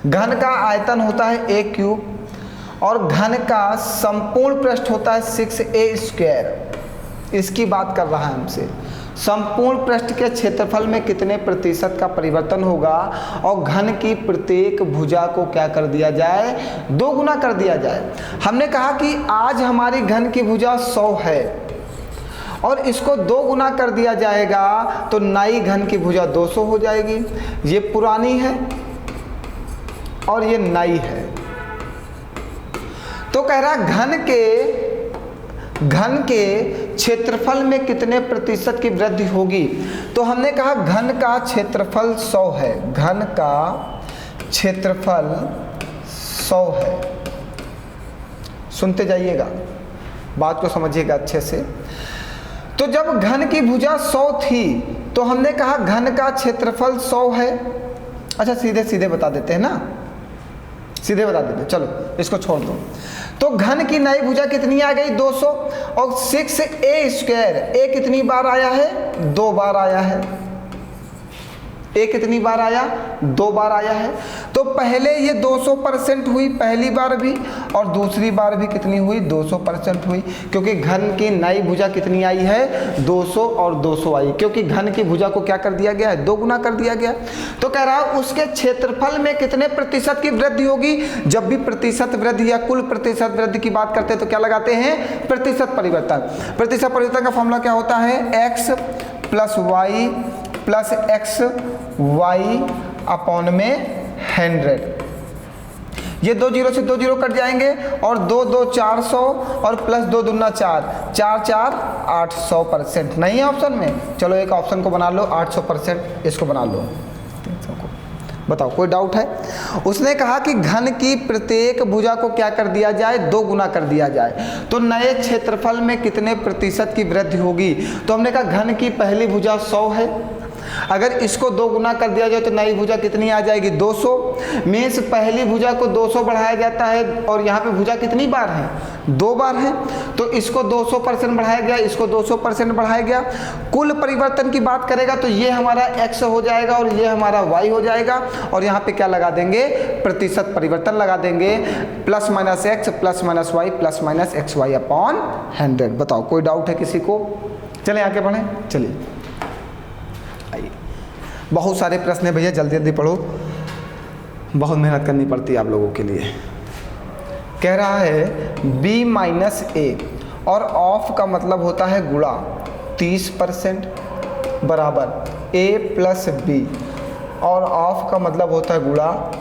घन का आयतन होता है a क्यूब और घन का संपूर्ण पृष्ठ होता है 6a²। इसकी बात कर रहा है हमसे। संपूर्ण पृष्ठ के क्षेत्रफल में कितने प्रतिशत का परिवर्तन होगा, और घन की प्रत्येक भुजा को क्या कर दिया जाए? 2 गुना कर दिया जाए। हमने कहा कि आज हमारी घन की भुजा 100 है और इसको 2 गुना कर दिया जाएगा तो नाई घन की भुजा 200 हो जाएगी। ये पुरानी है और ये नाई है। तो कह रहा घन के क्षेत्रफल में कितने प्रतिशत की वृद्धि होगी। तो हमने कहा घन का क्षेत्रफल 100 है, घन का क्षेत्रफल 100 है। सुनते जाइएगा, बात को समझिएगा अच्छे से। तो जब घन की भुजा 100 थी तो हमने कहा घन का क्षेत्रफल 100 है। अच्छा सीधे सीधे बता देते हैं ना, सीधे बता देते हैं, चलो इसको छोड़ दो। तो घन की नई भुजा कितनी आ गई 200 और 6a², a कितनी बार आया है 2 बार आया है। a कितनी बार आया 2 बार आया है। तो पहले ये 200% हुई पहली बार भी, और दूसरी बार भी कितनी हुई 200% हुई, क्योंकि घन की नई भुजा कितनी आई है 200 और 200 आई, क्योंकि घन की भुजा को क्या कर दिया गया है 2 गुना कर दिया गया। तो कह रहा है उसके क्षेत्रफल में कितने प्रतिशत की वृद्धि होगी। जब भी प्रतिशत वृद्धि या कुल प्रतिशत वृद्धि की बात करते हैं तो क्या लगाते हैं प्रतिशत परिवर्तन। प्रतिशत परिवर्तन का फॉर्मूला क्या होता है x + y + xy अपॉन में 100। ये 2 0 से 2 0 कट जाएंगे और 2 2 400 और +2 दूना 4 4 4 800%। नहीं है ऑप्शन में, चलो एक ऑप्शन को बना लो 800%, इसको बना लो। बताओ कोई डाउट है। उसने कहा कि घन की प्रत्येक भुजा को क्या कर दिया जाए 2 गुना कर दिया जाए तो नए क्षेत्रफल में कितने प्रतिशत की वृद्धि होगी। तो हमने कहा घन की पहली भुजा 100 है, अगर इसको 2 गुना कर दिया जाए तो नई भुजा कितनी आ जाएगी 200। मीन्स पहली भुजा को 200 बढ़ाया जाता है और यहाँ पे भुजा कितनी बार है 2 बार है, तो इसको 200% बढ़ाया गया, इसको 200% बढ़ाया गया। कुल परिवर्तन की बात करेगा तो ये हमारा x हो जाएगा और ये हमारा y हो जाएगा, और यहाँ पे क्या लगा देंगे प्रतिशत परिवर्तन लगा देंगे +-x +-y +-xy अपॉन 100। बताओ कोई डाउट है किसी को। चलें आगे बढ़ें, चलिए आइए। बहुत सारे प्रश्न है भैया, जल्दी जल्दी पढ़ो, बहुत मेहनत करनी पड़ती है आप लोगों के लिए। कह रहा है b-a और ऑफ का मतलब होता है गुणा 30% बराबर a + b, और ऑफ का मतलब होता है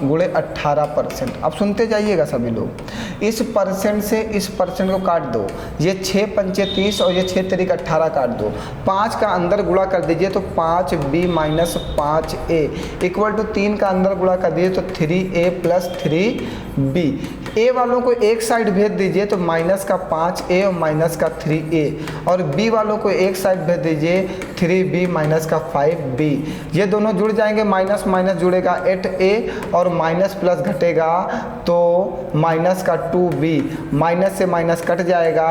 गुणे 18%। अब सुनते जाइएगा सभी लोग। इस परसेंट से इस परसेंट को काट दो, ये 6 × 5 = 30 और ये 6 × 3 = 18 काट दो, 5 का अंदर गुणा कर दीजिए तो 5b - 5a = 3 का अंदर गुणा कर दीजिए तो 3a + 3b। a वालों को एक साइड भेज दीजिए तो -5a और -3a, और b वालों को एक साइड भेज दीजिए 3b - 5b। ये दोनों जुड़ जाएंगे, माइनस माइनस जुड़ेगा 8a और माइनस प्लस घटेगा तो -2b, माइनस से माइनस कट जाएगा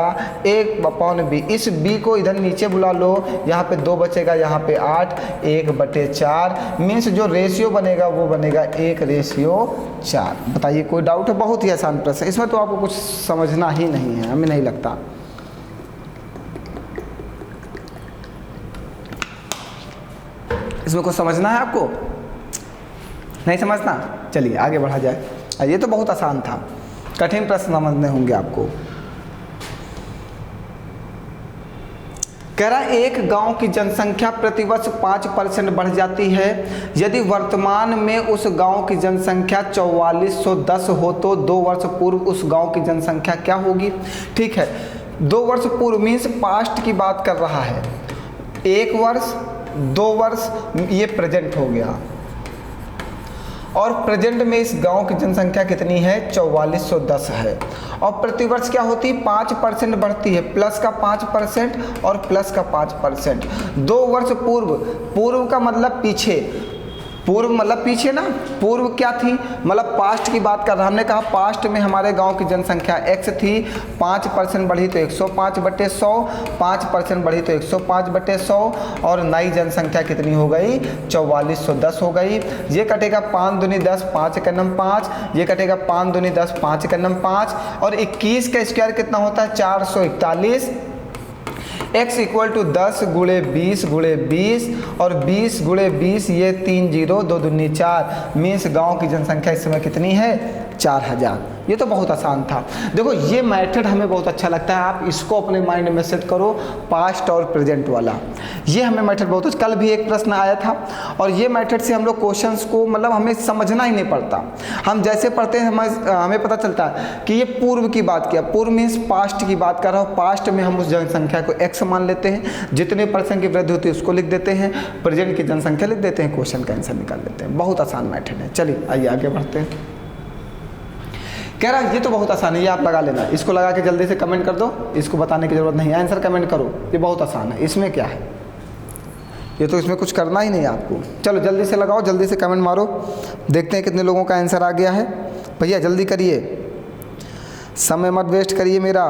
1/b। इस b को इधर नीचे बुला लो, यहाँ पे 2 बचेगा, यहाँ पे 8, 1/4 मीन्स जो रेशियो बनेगा वो बनेगा 1:4। बताइए कोई डाउट है। बहुत ही आसान प्रश्न है, इसमें तो आपको कुछ समझना ही नहीं है, हमें नहीं लगता। इसमें कुछ समझना है आपको, नहीं समझना। चलिए आगे बढ़ा जाए। ये तो बहुत आसान था, कठिन प्रश्न समझने होंगे आपको। कह रहा है एक गांव की जनसंख्या प्रतिवर्ष 5% बढ़ जाती है। यदि वर्तमान में उस गांव की जनसंख्या 4410 हो तो 2 वर्ष पूर्व उस गांव की जनसंख्या क्या होगी। ठीक है, 2 वर्ष पूर्व मीन्स पास्ट की बात कर रहा है। 1 वर्ष 2 वर्ष ये प्रेजेंट हो गया, और प्रेजेंट में इस गांव की जनसंख्या कितनी है 4410 है, और प्रतिवर्ष क्या होती है 5% बढ़ती है, प्लस का 5% और प्लस का 5%। 2 वर्ष पूर्व, पूर्व का मतलब पीछे, पूर्व मतलब पीछे ना, पूर्व क्या थी मतलब पास्ट की बात कर रहा। हमने कहा पास्ट में हमारे गांव की जनसंख्या x थी, 5% बढ़ी तो 105/100, 5% बढ़ी तो 105/100, और नई जनसंख्या कितनी हो गई 4410 हो गई। ये कटेगा 5 दूनी 10, 5 × 9 5, ये कटेगा 5 दूनी 10, 5 × 9 5, और 21 का स्क्वायर कितना होता है 441। x = 10 × 20 × 20 और 20 × 20, ये 3 0 2 दूनी 4 मीन्स गांव की जनसंख्या इस समय कितनी है 4000। ये तो बहुत आसान था। देखो ये मेथड हमें बहुत अच्छा लगता है, आप इसको अपने माइंड में सेट करो, पास्ट और प्रेजेंट वाला। ये हमें मेथड बहुत अच्छा, कल भी एक प्रश्न आया था और ये मेथड से हम लोग क्वेश्चंस को मतलब हमें समझना ही नहीं पड़ता, हम जैसे पढ़ते हैं हमें पता चलता है कि ये पूर्व की बात किया, पूर्व मीन्स पास्ट की बात कर रहा हूँ, पास्ट में हम उस जनसंख्या को x मान लेते हैं, जितने % की वृद्धि होती है उसको लिख देते हैं, प्रेजेंट की जनसंख्या लिख देते हैं, क्वेश्चन का आंसर निकाल लेते हैं। बहुत आसान मेथड है। चलिए आइए आगे बढ़ते हैं। कह रहा है ये तो बहुत आसान है, ये आप लगा लेना, इसको लगा के जल्दी से कमेंट कर दो, इसको बताने की ज़रूरत नहीं है, आंसर कमेंट करो, ये बहुत आसान है, इसमें क्या है, ये तो इसमें कुछ करना ही नहीं है आपको। चलो जल्दी से लगाओ, जल्दी से कमेंट मारो, देखते हैं कितने लोगों का आंसर आ गया है। भैया जल्दी करिए, समय मत वेस्ट करिए मेरा,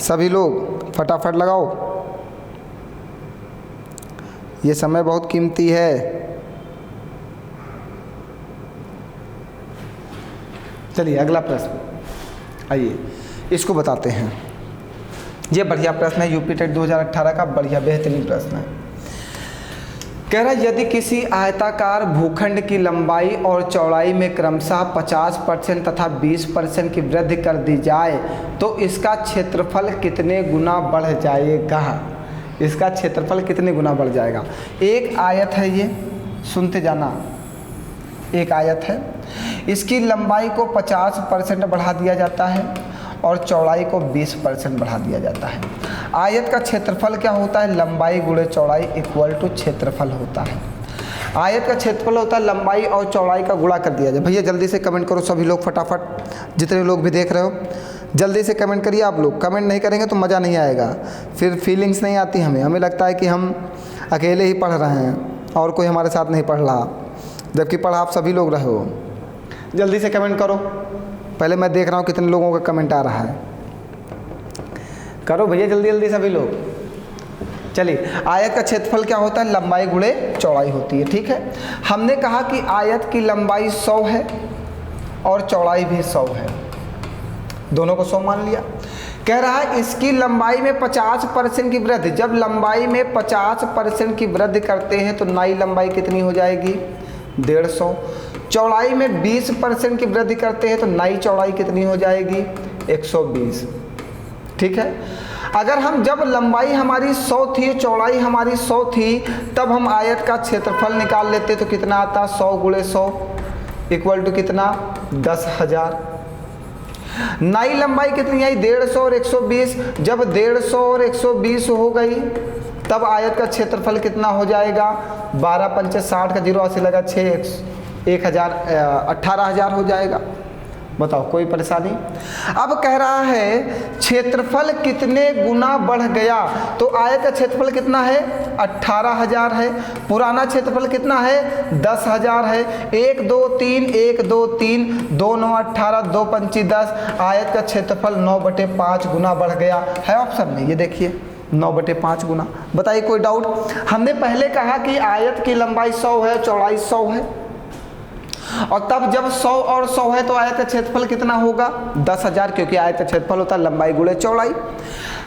सभी लोग फटाफट लगाओ, ये समय बहुत कीमती है। चलिए अगला प्रश्न, आइए इसको बताते हैं। ये बढ़िया प्रश्न है, यूपी टेट 2018 का बढ़िया बेहतरीन प्रश्न है। कह रहा है यदि किसी आयताकार भूखंड की लंबाई और चौड़ाई में क्रमशः 50% तथा 20% की वृद्धि कर दी जाए तो इसका क्षेत्रफल कितने गुना बढ़ जाएगा। इसका क्षेत्रफल कितने गुना बढ़ जाएगा। एक आयत है, ये सुनते जाना, एक आयत है, इसकी लंबाई को 50% बढ़ा दिया जाता है और चौड़ाई को 20% बढ़ा दिया जाता है। आयत का क्षेत्रफल क्या होता है, लंबाई गुणे चौड़ाई इक्वल टू क्षेत्रफल होता है। आयत का क्षेत्रफल होता है लंबाई और चौड़ाई का गुणा कर दिया जाए। भैया जल्दी से कमेंट करो सभी लोग फटाफट, जितने लोग भी देख रहे हो जल्दी से कमेंट करिए। आप लोग कमेंट नहीं करेंगे तो मज़ा नहीं आएगा, फिर फीलिंग्स नहीं आती हमें लगता है कि हम अकेले ही पढ़ रहे हैं और कोई हमारे साथ नहीं पढ़ रहा, जबकि पढ़ आप सभी लोग रहे हो। जल्दी से कमेंट करो, पहले मैं देख रहा हूँ कितने लोगों का कमेंट आ रहा है, करो भैया जल्दी जल्दी सभी लोग। चलिए आयत का क्षेत्रफल क्या होता है, लंबाई गुणे चौड़ाई होती है, ठीक है। हमने कहा कि आयत की लंबाई 100 है और चौड़ाई भी 100 है, दोनों को 100 मान लिया। कह रहा है इसकी लंबाई में 50% की वृद्धि, जब लंबाई में 50% की वृद्धि करते हैं तो नई लंबाई कितनी हो जाएगी, 150। चौड़ाई में 20% की वृद्धि करते हैं तो नई चौड़ाई कितनी हो जाएगी, 120, ठीक है। अगर हम जब लंबाई हमारी 100 थी, चौड़ाई हमारी 100 थी, तब हम आयत का क्षेत्रफल निकाल लेते तो कितना आता, 100 गुणे 100 इक्वल टू कितना, 10,000। नई लंबाई कितनी आई, 150 और 120। जब 150 और 120 हो गई तब आयत का क्षेत्रफल कितना हो जाएगा, 12 पंचे 60 का 0 80 लगा 6, 1000 18,000 हो जाएगा। बताओ कोई परेशानी। अब कह रहा है क्षेत्रफल कितने गुना बढ़ गया, तो आयत का क्षेत्रफल कितना है, 18,000 है। पुराना क्षेत्रफल कितना है, 10,000 है। 1 2 3 1 2 3 2 9 18 2 पंची 10, आयत का क्षेत्रफल 9/5 गुना बढ़ गया है। ऑप्शन में ये देखिए 9/5 गुना। बताइए कोई डाउट। हमने पहले कहा कि आयत की लंबाई 100 है, चौड़ाई 100 है, और तब जब 100 और 100 है तो आयत का क्षेत्रफल कितना होगा, 10,000, क्योंकि आयत का क्षेत्रफल होता है लंबाई गुणे चौड़ाई।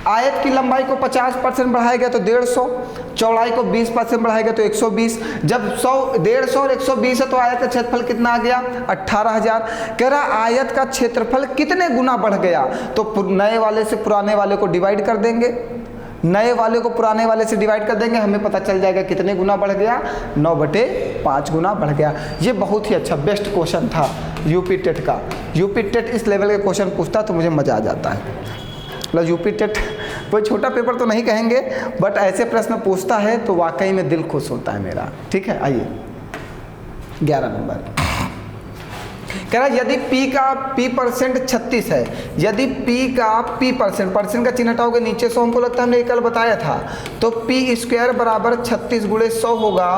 आयत की लंबाई को 50% बढ़ाएगा तो 150, चौड़ाई को 20% बढ़ाएगा तो 120। जब 150 और 120 है तो आयत का क्षेत्रफल कितना आ गया, 18,000। कह रहा आयत का क्षेत्रफल कितने गुना बढ़ गया, तो नए वाले से पुराने वाले को डिवाइड कर देंगे, नए वाले को पुराने वाले से डिवाइड कर देंगे, हमें पता चल जाएगा कितने गुना बढ़ गया, 9/5 गुना बढ़ गया। ये बहुत ही अच्छा बेस्ट क्वेश्चन था यूपी टेट का। यूपी टेट इस लेवल के क्वेश्चन पूछता तो मुझे मज़ा आ जाता है। मतलब यूपी टेट कोई छोटा पेपर तो नहीं कहेंगे, बट ऐसे प्रश्न पूछता है तो वाकई में दिल खुश होता है मेरा, ठीक है। आइए 11 नंबर कह रहा यदि P का P% 36 है, यदि P का P% का चिन्ह हटाओगे नीचे 100, हमको लगता है हमने कल बताया था, तो P² बराबर 36 गुणे 100 होगा,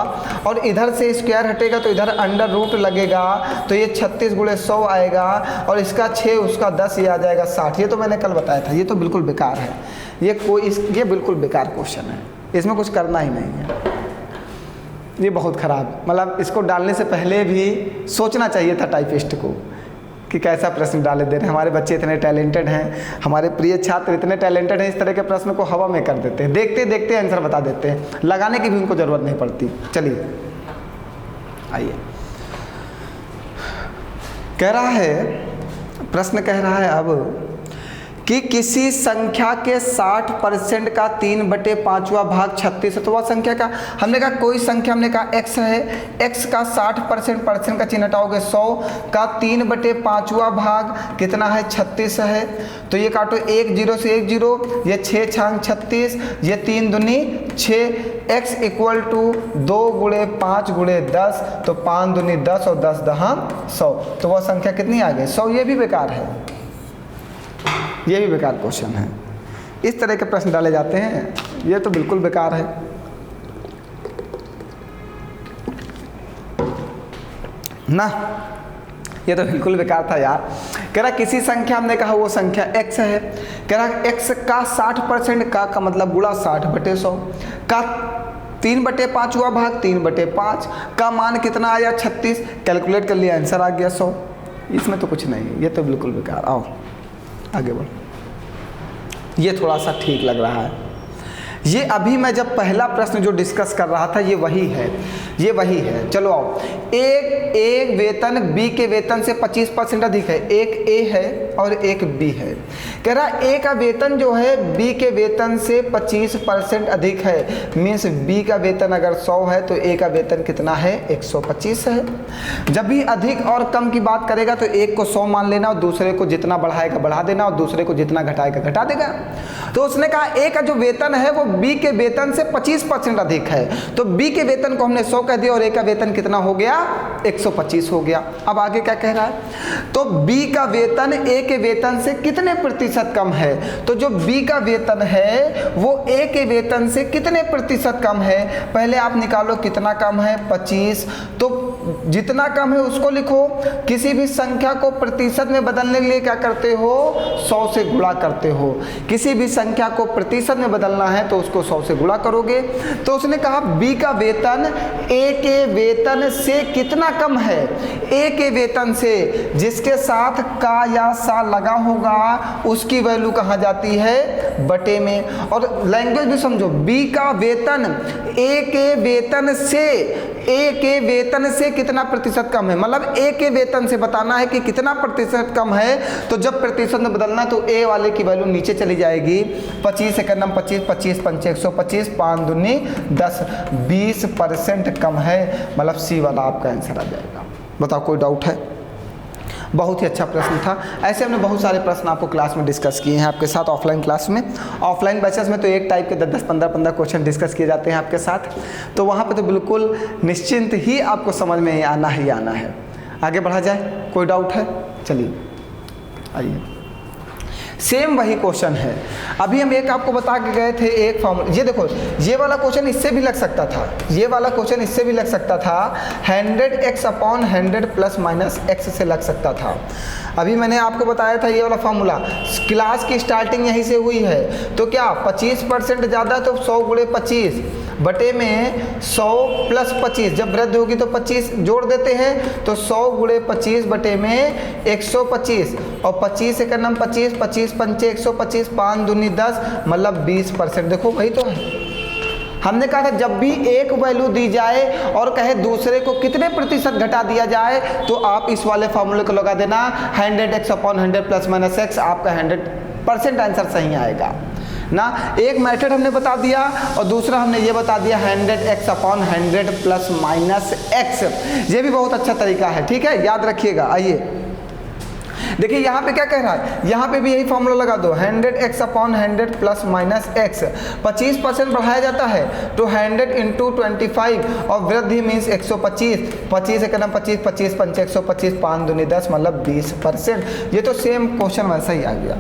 और इधर से स्क्वायर हटेगा तो इधर अंडर रूट लगेगा, तो ये 36 गुणे 100 आएगा, और इसका 6 उसका 10 ये आ जाएगा 60। ये तो मैंने कल बताया था, ये तो बिल्कुल बेकार है, ये बिल्कुल बेकार क्वेश्चन है, इसमें कुछ करना ही नहीं है, ये बहुत ख़राब। मतलब इसको डालने से पहले भी सोचना चाहिए था टाइपिस्ट को कि कैसा प्रश्न डाले दे रहे हैं। हमारे बच्चे इतने टैलेंटेड हैं, हमारे प्रिय छात्र इतने टैलेंटेड हैं, इस तरह के प्रश्न को हवा में कर देते हैं, देखते देखते आंसर बता देते हैं, लगाने की भी उनको ज़रूरत नहीं पड़ती। चलिए आइए, कह रहा है प्रश्न कह रहा है अब कि किसी संख्या के 60% का 3/5वां भाग 36 है। तो वह संख्या का, हमने कहा कोई संख्या, हमने कहा x है, x का 60% परसेंट का चिन्ह हटाओगे 100 का 3/5वां भाग कितना है 36 है। तो ये काटो 1 0 से 1 0, ये 6 छांग 36, ये 3 दूनी 6, x इक्वल टू 2 × 5 × 10, तो 5 दूनी 10 और 10 दहां 100। तो वह संख्या कितनी आ गई 100। ये भी बेकार है, ये भी बेकार क्वेश्चन है। इस तरह के प्रश्न डाले जाते हैं, ये तो बिल्कुल बेकार है ना, ये तो बिल्कुल बेकार था यार। कह रहा किसी संख्या, हमने कहा वो संख्या x है, कह रहा x का 60% का मतलब गुणा 60/100 का 3/5वां भाग 3/5 का मान कितना आया 36, कैलकुलेट कर लिया, आंसर आ गया 100। इसमें तो कुछ नहीं है, ये तो बिल्कुल बेकार। आओ आगे बढ़ो, ये थोड़ा सा ठीक लग रहा है। ये अभी मैं जब पहला प्रश्न जो डिस्कस कर रहा था ये वही है, ये वही है। चलो आओ, एक वेतन बी के वेतन से 25% अधिक है। एक ए है और एक बी है। कह रहा ए का वेतन जो है बी के वेतन से 25% अधिक है, मीन्स बी का वेतन अगर 100 है तो ए का वेतन कितना है 125 है। जब भी अधिक और कम की बात करेगा तो एक को 100 मान लेना और दूसरे को जितना बढ़ाएगा बढ़ा देना और दूसरे को जितना घटाएगा घटा देगा। तो उसने कहा ए का जो वेतन है वो बी के वेतन से 25% अधिक है, तो बी के वेतन को हमने 100 कह दिया और ए का वेतन कितना हो गया 125 हो गया। अब आगे क्या कह रहा है, तो बी का वेतन ए के वेतन से कितने प्रतिशत कम है। तो जो बी का वेतन है वो ए के वेतन से कितने प्रतिशत कम है, पहले आप निकालो कितना कम है 25, तो जितना कम है उसको लिखो। किसी भी संख्या को प्रतिशत में बदलने के लिए क्या करते हो 100 से गुणा करते हो। किसी भी संख्या को प्रतिशत में बदलना है तो उसको 100 से गुणा करोगे। तो उसने कहा बी का वेतन ए के वेतन से कितना कम है, ए के वेतन से, जिसके साथ का या सा लगा होगा उसकी वैल्यू कहाँ जाती है बटे में। और लैंग्वेज भी समझो, बी का वेतन ए के वेतन से, ए के वेतन से कितना प्रतिशत कम है, मतलब ए के वेतन से बताना है कि कितना प्रतिशत कम है। तो जब प्रतिशत में बदलना तो ए वाले की वैल्यू नीचे चली जाएगी, 25 एक नम 25, 25 पंचे 125, 5 दूनी 10, 20% कम है, मतलब सी वाला आपका आंसर आ जाएगा। बताओ कोई डाउट है? बहुत ही अच्छा प्रश्न था। ऐसे हमने बहुत सारे प्रश्न आपको क्लास में डिस्कस किए हैं आपके साथ ऑफलाइन क्लास में। ऑफलाइन बैचेस में तो एक टाइप के 10-10, 15-15 क्वेश्चन डिस्कस किए जाते हैं आपके साथ, तो वहाँ पे तो बिल्कुल निश्चिंत ही आपको समझ में आना ही आना है। आगे बढ़ा जाए, कोई डाउट है? चलिए आइए, सेम वही क्वेश्चन है। अभी हम एक आपको बता के गए थे एक फॉर्मूला, ये देखो ये वाला क्वेश्चन इससे भी लग सकता था, ये वाला क्वेश्चन इससे भी लग सकता था, 100x/100 ± x से लग सकता था। अभी मैंने आपको बताया था ये वाला फार्मूला, क्लास की स्टार्टिंग यहीं से हुई है। तो क्या 25% ज़्यादा तो 100 × 25 बटे में 100 + 25, जब वृद्धि होगी तो 25 जोड़ देते हैं, तो 100 × 25 बटे में 125, और 25 एक नम 25, 25 पंचे 125, 5 दूनी 10, मतलब 20%। देखो वही तो है, हमने कहा था जब भी एक वैल्यू दी जाए और कहे दूसरे को कितने प्रतिशत घटा दिया जाए तो आप इस वाले फार्मूले को लगा देना 100x/100 ± x, आपका 100% आंसर सही आएगा ना। एक मेथड हमने बता दिया और दूसरा हमने ये बता दिया 100x/100 ± x। ये भी बहुत अच्छा तरीका है, ठीक है, याद रखिएगा। आइए देखिए यहाँ पे क्या कह रहा है, यहाँ पे भी यही फॉर्मूला लगा दो, 100x/100 ± x। 25% बढ़ाया जाता है तो 100 × 25 और वृद्धि मीन्स 125, 25 एक नम 25, 25 पंचे 125, 5 दूनी 10, मतलब 20%। ये तो सेम क्वेश्चन वैसा ही आ गया।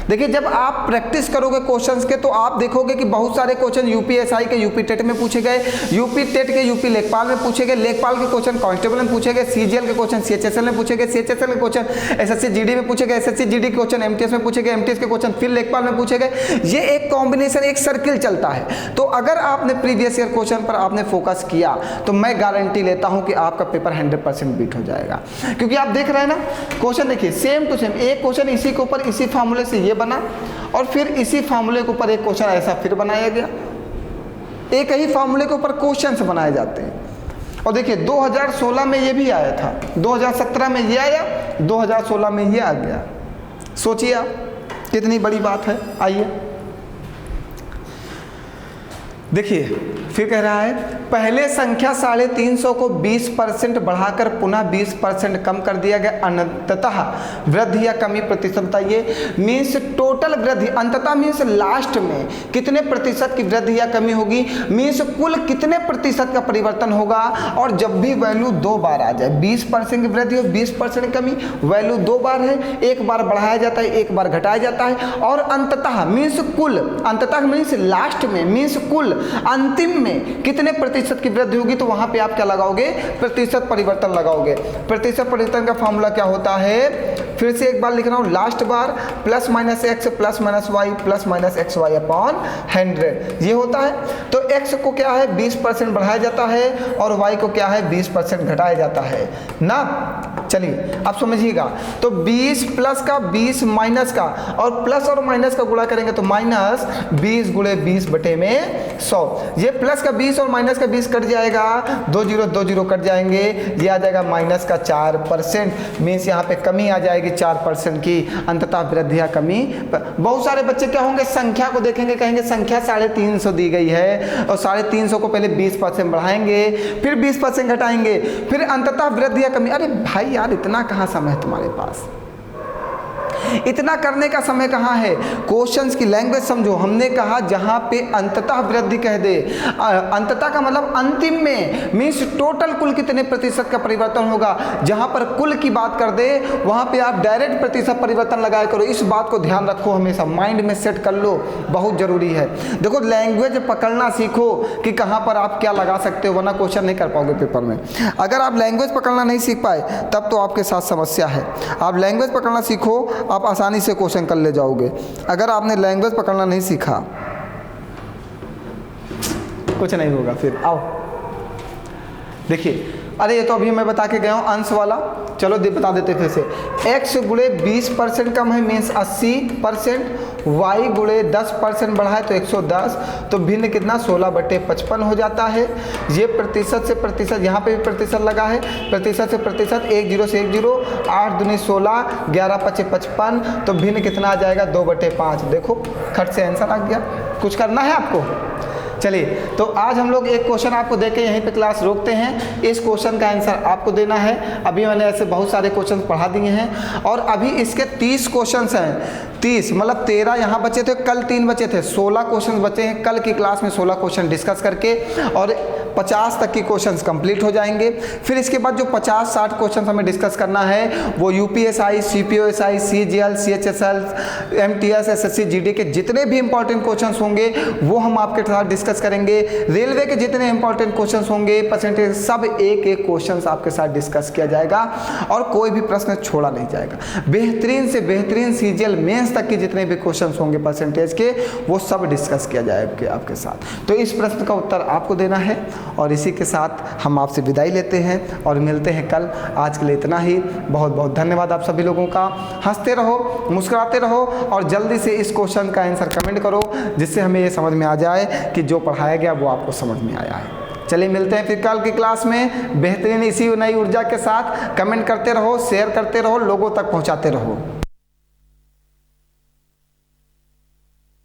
देखिए जब आप प्रैक्टिस करोगे क्वेश्चंस के तो आप देखोगे कि बहुत सारे क्वेश्चन यूपीएसआई के यूपी टेट में पूछे गए, यूपी टेट के यूपी लेखपाल में पूछे गए, लेखपाल के क्वेश्चन कांस्टेबल में पूछे गए, सीजीएल के क्वेश्चन सीएचएसएल में पूछे गए, सीएचएसएल के क्वेश्चन एसएससी जीडी में पूछे गए, एसएससी जीडी के क्वेश्चन एमटीएस में पूछे गए, एमटीएस के क्वेश्चन फिर लेखपाल में पूछे गए। ये एक कॉम्बिनेशन, एक सर्किल चलता है। तो अगर आपने प्रीवियस ईयर क्वेश्चन पर आपने फोकस किया तो मैं गारंटी लेता हूँ कि आपका पेपर 100% बीट हो जाएगा। क्योंकि आप देख रहे हैं ना क्वेश्चन, देखिए सेम टू सेम एक क्वेश्चन इसी के ऊपर इसी फार्मूले से ये बना और फिर इसी फार्मूले के ऊपर एक क्वेश्चन ऐसा फिर बनाया गया। एक ही फार्मूले के ऊपर क्वेश्चंस बनाए जाते हैं। और देखिए 2016 में ये भी आया था, 2017 में ये आया, 2016 में ये आ गया। सोचिए आप कितनी बड़ी बात है। आइए देखिए फिर कह रहा है पहले संख्या 350 को 20% बढ़ाकर पुनः 20% कम कर दिया गया, अंततः वृद्धि या कमी प्रतिशत बताइए। मीन्स टोटल वृद्धि, अंततः मीन्स लास्ट में कितने प्रतिशत की वृद्धि या कमी होगी, मीन्स कुल कितने प्रतिशत का परिवर्तन होगा। और जब भी वैल्यू 2 बार आ जाए, 20% की वृद्धि और 20% कमी, वैल्यू 2 बार है, 1 बार बढ़ाया जाता है, 1 बार घटाया जाता है। और अंततः मीन्स कुल, अंततः मीन्स लास्ट में, मीन्स कुल अंतिम में कितने प्रतिशत की वृद्धि होगी, तो वहां पे आप क्या लगाओगे, प्रतिशत परिवर्तन लगाओगे। प्रतिशत परिवर्तन का फॉर्मूला क्या होता है, फिर से एक बार लिख रहा हूं, लास्ट बार plus minus x plus minus Y plus minus x Y upon 100 ये होता है। तो एक्स को क्या है 20% बढ़ाया जाता है और वाई को क्या है 20% घटाया जाता है ना। चलिए अब समझिएगा, तो 20 प्लस का 20 माइनस का, और प्लस और माइनस का गुणा करेंगे तो माइनस 20 गुणे 20 बटे में 100। ये प्लस का 20 और माइनस का 20 कट जाएगा, 2 जीरो कट जाएंगे, ये आ जाएगा माइनस का 4%। मीन्स यहाँ पे कमी आ जाएगी 4% की, अंततः वृद्धि या कमी। बहुत सारे बच्चे क्या होंगे, संख्या को देखेंगे, कहेंगे संख्या 350 दी गई है और 350 को पहले 20% बढ़ाएंगे, फिर 20% घटाएंगे, फिर अंततः वृद्धि या कमी। अरे भाई यार इतना कहाँ समय है तुम्हारे पास, इतना करने का समय कहाँ है। क्वेश्चंस की लैंग्वेज समझो। हमने कहा जहां पे अंततः वृद्धि कह दे, अंततः का मतलब अंतिम में, मीन्स टोटल कुल कितने प्रतिशत का परिवर्तन होगा। जहां पर कुल की बात कर दे वहां पे आप डायरेक्ट प्रतिशत परिवर्तन लगाया करो। इस बात को ध्यान रखो, हमेशा माइंड में सेट कर लो, बहुत जरूरी है। देखो लैंग्वेज पकड़ना सीखो कि कहां पर आप क्या लगा सकते हो, वरना क्वेश्चन नहीं कर पाओगे पेपर में। अगर आप लैंग्वेज पकड़ना नहीं सीख पाए तब तो आपके साथ समस्या है। आप लैंग्वेज पकड़ना सीखो, आप आसानी से क्वेश्चन कर ले जाओगे। अगर आपने लैंग्वेज पकड़ना नहीं सीखा कुछ नहीं होगा। फिर आओ देखिए, अरे ये तो अभी मैं बता के गया हूँ अंश वाला, चलो बता देते फिर से। x गुणे 20% कम है मीन्स 80%, y गुणे 10% बढ़ा है तो 110, तो भिन्न कितना 16/55 हो जाता है। ये प्रतिशत से प्रतिशत, यहाँ पे भी प्रतिशत लगा है, प्रतिशत से प्रतिशत 1 0 से 1 0, 8 दूनी 16, 11 5 55, तो भिन्न कितना आ जाएगा 2/5। देखो खट से आंसर आ गया। कुछ करना है आपको। चलिए तो आज हम लोग एक क्वेश्चन आपको देके यहीं पे क्लास रोकते हैं। इस क्वेश्चन का आंसर आपको देना है। अभी मैंने ऐसे बहुत सारे क्वेश्चन पढ़ा दिए हैं और अभी इसके 30 क्वेश्चंस हैं। 30 मतलब 13 यहाँ बचे थे, कल 3 बचे थे, 16 क्वेश्चन बचे हैं। कल की क्लास में 16 क्वेश्चन डिस्कस करके और 50 तक की क्वेश्चंस कंप्लीट हो जाएंगे। फिर इसके बाद जो 50-60 क्वेश्चन हमें डिस्कस करना है वो UPSI, CPOSI, CGL, CHSL, MTS, SSC, GD के जितने भी इंपॉर्टेंट क्वेश्चंस होंगे वो हम आपके साथ डिस्कस करेंगे। रेलवे के जितने इंपॉर्टेंट क्वेश्चंस होंगे, परसेंटेज, सब एक एक क्वेश्चंस आपके साथ डिस्कस किया जाएगा और कोई भी प्रश्न छोड़ा नहीं जाएगा। बेहतरीन से बेहतरीन सीजीएल मेंस तक के जितने भी क्वेश्चंस होंगे परसेंटेज के, वो सब डिस्कस किया जाएगा आपके साथ। तो इस प्रश्न का उत्तर आपको देना है और इसी के साथ हम आपसे विदाई लेते हैं और मिलते हैं कल। आज के लिए इतना ही। बहुत बहुत धन्यवाद आप सभी लोगों का। हंसते रहो, मुस्कुराते रहो और जल्दी से इस क्वेश्चन का आंसर कमेंट करो, जिससे हमें ये समझ में आ जाए कि जो पढ़ाया गया वो आपको समझ में आया है। चलिए मिलते हैं फिर कल की क्लास में बेहतरीन इसी नई ऊर्जा के साथ। कमेंट करते रहो, शेयर करते रहो, लोगों तक पहुंचाते रहो।